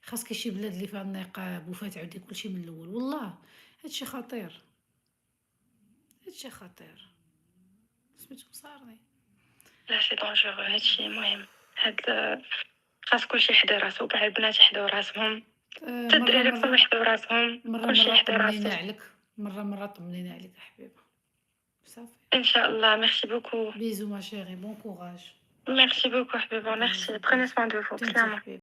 خاصك شي بلاد اللي فيها النقاب وفيها تعاودي كلشي من الاول. والله هادشي خطير، هادشي خطير. سميتو صارني. لا سي دونجورو هادشي مهم. هاد خاص كلشي يحضر راسو كاع البنات يحضروا راسهم حتى مره الدراري خصهم مره يحضروا راسهم كلشي مره يحضر طمنينا راسو. عليك، مره طمنينا عليك يا حبيبه. صافي. ان شاء الله. ميرسي بوكو. بيزو ما شيري، بون كوراج. ميرسي بوكو حبيبه. بيزو ميرسي. prenez بيزو. soin de vous تنتي بسلامه. حبيبي.